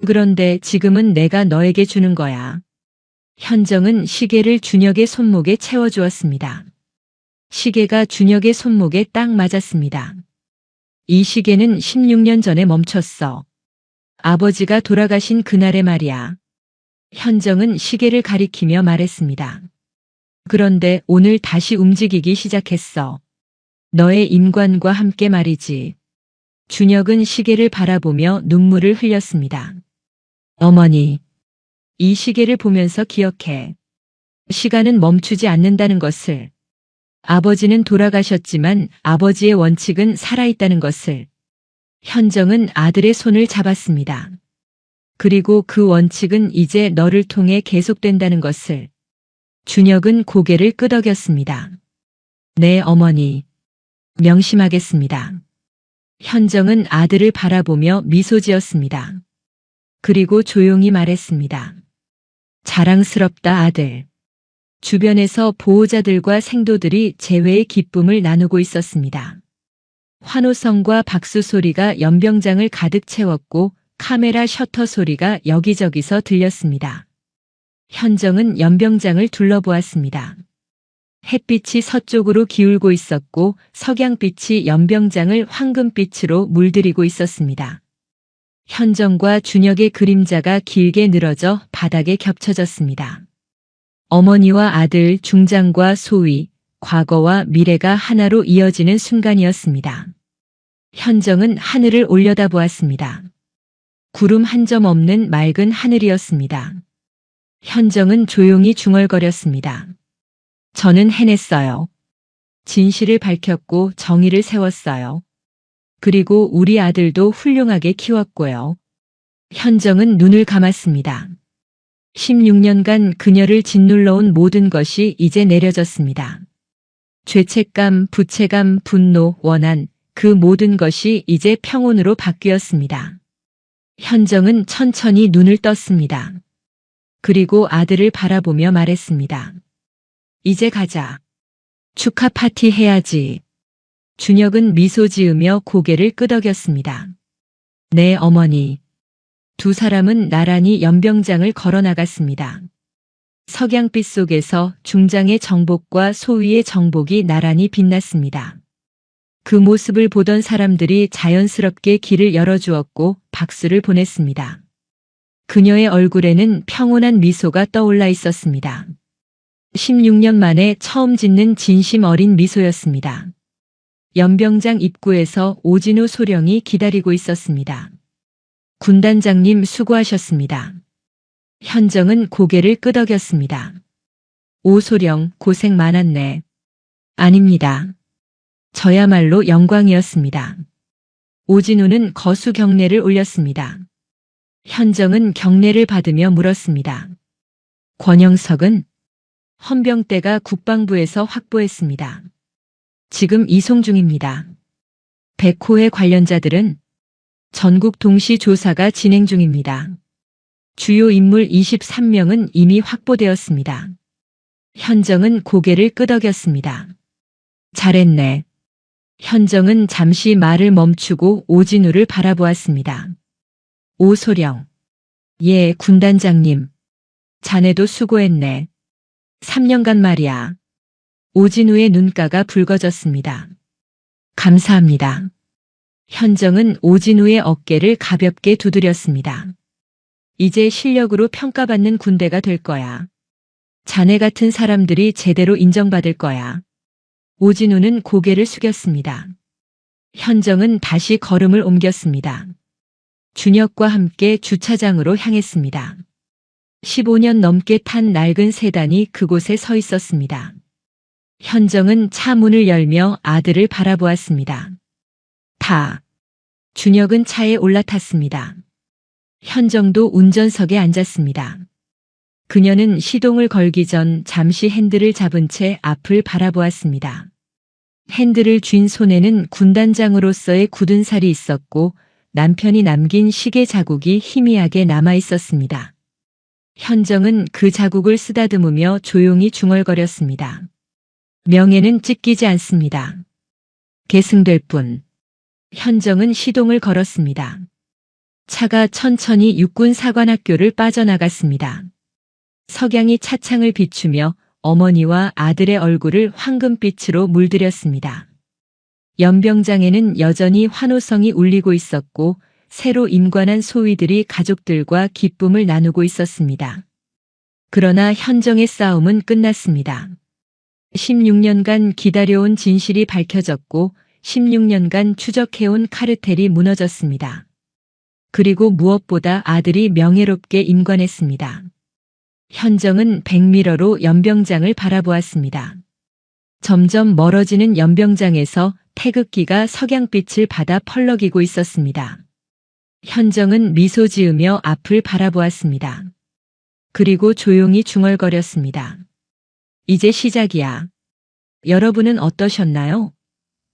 그런데 지금은 내가 너에게 주는 거야. 현정은 시계를 준혁의 손목에 채워주었습니다. 시계가 준혁의 손목에 딱 맞았습니다. 이 시계는 16년 전에 멈췄어. 아버지가 돌아가신 그날의 말이야. 현정은 시계를 가리키며 말했습니다. 그런데 오늘 다시 움직이기 시작했어. 너의 임관과 함께 말이지. 준혁은 시계를 바라보며 눈물을 흘렸습니다. 어머니, 이 시계를 보면서 기억해. 시간은 멈추지 않는다는 것을. 아버지는 돌아가셨지만 아버지의 원칙은 살아있다는 것을. 현정은 아들의 손을 잡았습니다. 그리고 그 원칙은 이제 너를 통해 계속된다는 것을. 준혁은 고개를 끄덕였습니다. 네, 어머니. 명심하겠습니다. 현정은 아들을 바라보며 미소 지었습니다. 그리고 조용히 말했습니다. 자랑스럽다, 아들. 주변에서 보호자들과 생도들이 재회의 기쁨을 나누고 있었습니다. 환호성과 박수 소리가 연병장을 가득 채웠고 카메라 셔터 소리가 여기저기서 들렸습니다. 현정은 연병장을 둘러보았습니다. 햇빛이 서쪽으로 기울고 있었고 석양빛이 연병장을 황금빛으로 물들이고 있었습니다. 현정과 준혁의 그림자가 길게 늘어져 바닥에 겹쳐졌습니다. 어머니와 아들, 중장과 소위, 과거와 미래가 하나로 이어지는 순간이었습니다. 현정은 하늘을 올려다보았습니다. 구름 한 점 없는 맑은 하늘이었습니다. 현정은 조용히 중얼거렸습니다. 저는 해냈어요. 진실을 밝혔고 정의를 세웠어요. 그리고 우리 아들도 훌륭하게 키웠고요. 현정은 눈을 감았습니다. 16년간 그녀를 짓눌러온 모든 것이 이제 내려졌습니다. 죄책감, 부채감, 분노, 원한, 그 모든 것이 이제 평온으로 바뀌었습니다. 현정은 천천히 눈을 떴습니다. 그리고 아들을 바라보며 말했습니다. 이제 가자. 축하 파티 해야지. 준혁은 미소 지으며 고개를 끄덕였습니다. 네, 어머니. 두 사람은 나란히 연병장을 걸어 나갔습니다. 석양빛 속에서 중장의 정복과 소위의 정복이 나란히 빛났습니다. 그 모습을 보던 사람들이 자연스럽게 길을 열어주었고 박수를 보냈습니다. 그녀의 얼굴에는 평온한 미소가 떠올라 있었습니다. 16년 만에 처음 짓는 진심 어린 미소였습니다. 연병장 입구에서 오진우 소령이 기다리고 있었습니다. 군단장님 수고하셨습니다. 현정은 고개를 끄덕였습니다. 오소령 고생 많았네. 아닙니다. 저야말로 영광이었습니다. 오진우는 거수 경례를 올렸습니다. 현정은 경례를 받으며 물었습니다. 권영석은? 헌병대가 국방부에서 확보했습니다. 지금 이송 중입니다. 백호의 관련자들은? 전국 동시 조사가 진행 중입니다. 주요 인물 23명은 이미 확보되었습니다. 현정은 고개를 끄덕였습니다. 잘했네. 현정은 잠시 말을 멈추고 오진우를 바라보았습니다. 오소령. 예, 군단장님. 자네도 수고했네. 3년간 말이야. 오진우의 눈가가 붉어졌습니다. 감사합니다. 현정은 오진우의 어깨를 가볍게 두드렸습니다. 이제 실력으로 평가받는 군대가 될 거야. 자네 같은 사람들이 제대로 인정받을 거야. 오진우는 고개를 숙였습니다. 현정은 다시 걸음을 옮겼습니다. 준혁과 함께 주차장으로 향했습니다. 15년 넘게 탄 낡은 세단이 그곳에 서 있었습니다. 현정은 차 문을 열며 아들을 바라보았습니다. 준혁은 차에 올라탔습니다. 현정도 운전석에 앉았습니다. 그녀는 시동을 걸기 전 잠시 핸들을 잡은 채 앞을 바라보았습니다. 핸들을 쥔 손에는 군단장으로서의 굳은 살이 있었고 남편이 남긴 시계 자국이 희미하게 남아 있었습니다. 현정은 그 자국을 쓰다듬으며 조용히 중얼거렸습니다. 명예는 찢기지 않습니다. 계승될 뿐. 현정은 시동을 걸었습니다. 차가 천천히 육군 사관학교를 빠져나갔습니다. 석양이 차창을 비추며 어머니와 아들의 얼굴을 황금빛으로 물들였습니다. 연병장에는 여전히 환호성이 울리고 있었고 새로 임관한 소위들이 가족들과 기쁨을 나누고 있었습니다. 그러나 현정의 싸움은 끝났습니다. 16년간 기다려온 진실이 밝혀졌고 16년간 추적해온 카르텔이 무너졌습니다. 그리고 무엇보다 아들이 명예롭게 임관했습니다. 현정은 백미러로 연병장을 바라보았습니다. 점점 멀어지는 연병장에서 태극기가 석양빛을 받아 펄럭이고 있었습니다. 현정은 미소 지으며 앞을 바라보았습니다. 그리고 조용히 중얼거렸습니다. 이제 시작이야. 여러분은 어떠셨나요?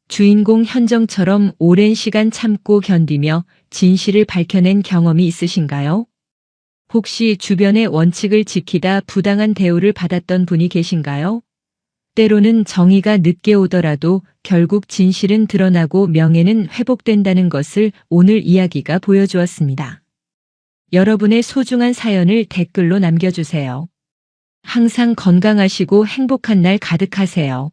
주인공 현정처럼 오랜 시간 참고 견디며 진실을 밝혀낸 경험이 있으신가요? 혹시 주변의 원칙을 지키다 부당한 대우를 받았던 분이 계신가요? 때로는 정의가 늦게 오더라도 결국 진실은 드러나고 명예는 회복된다는 것을 오늘 이야기가 보여주었습니다. 여러분의 소중한 사연을 댓글로 남겨주세요. 항상 건강하시고 행복한 날 가득하세요.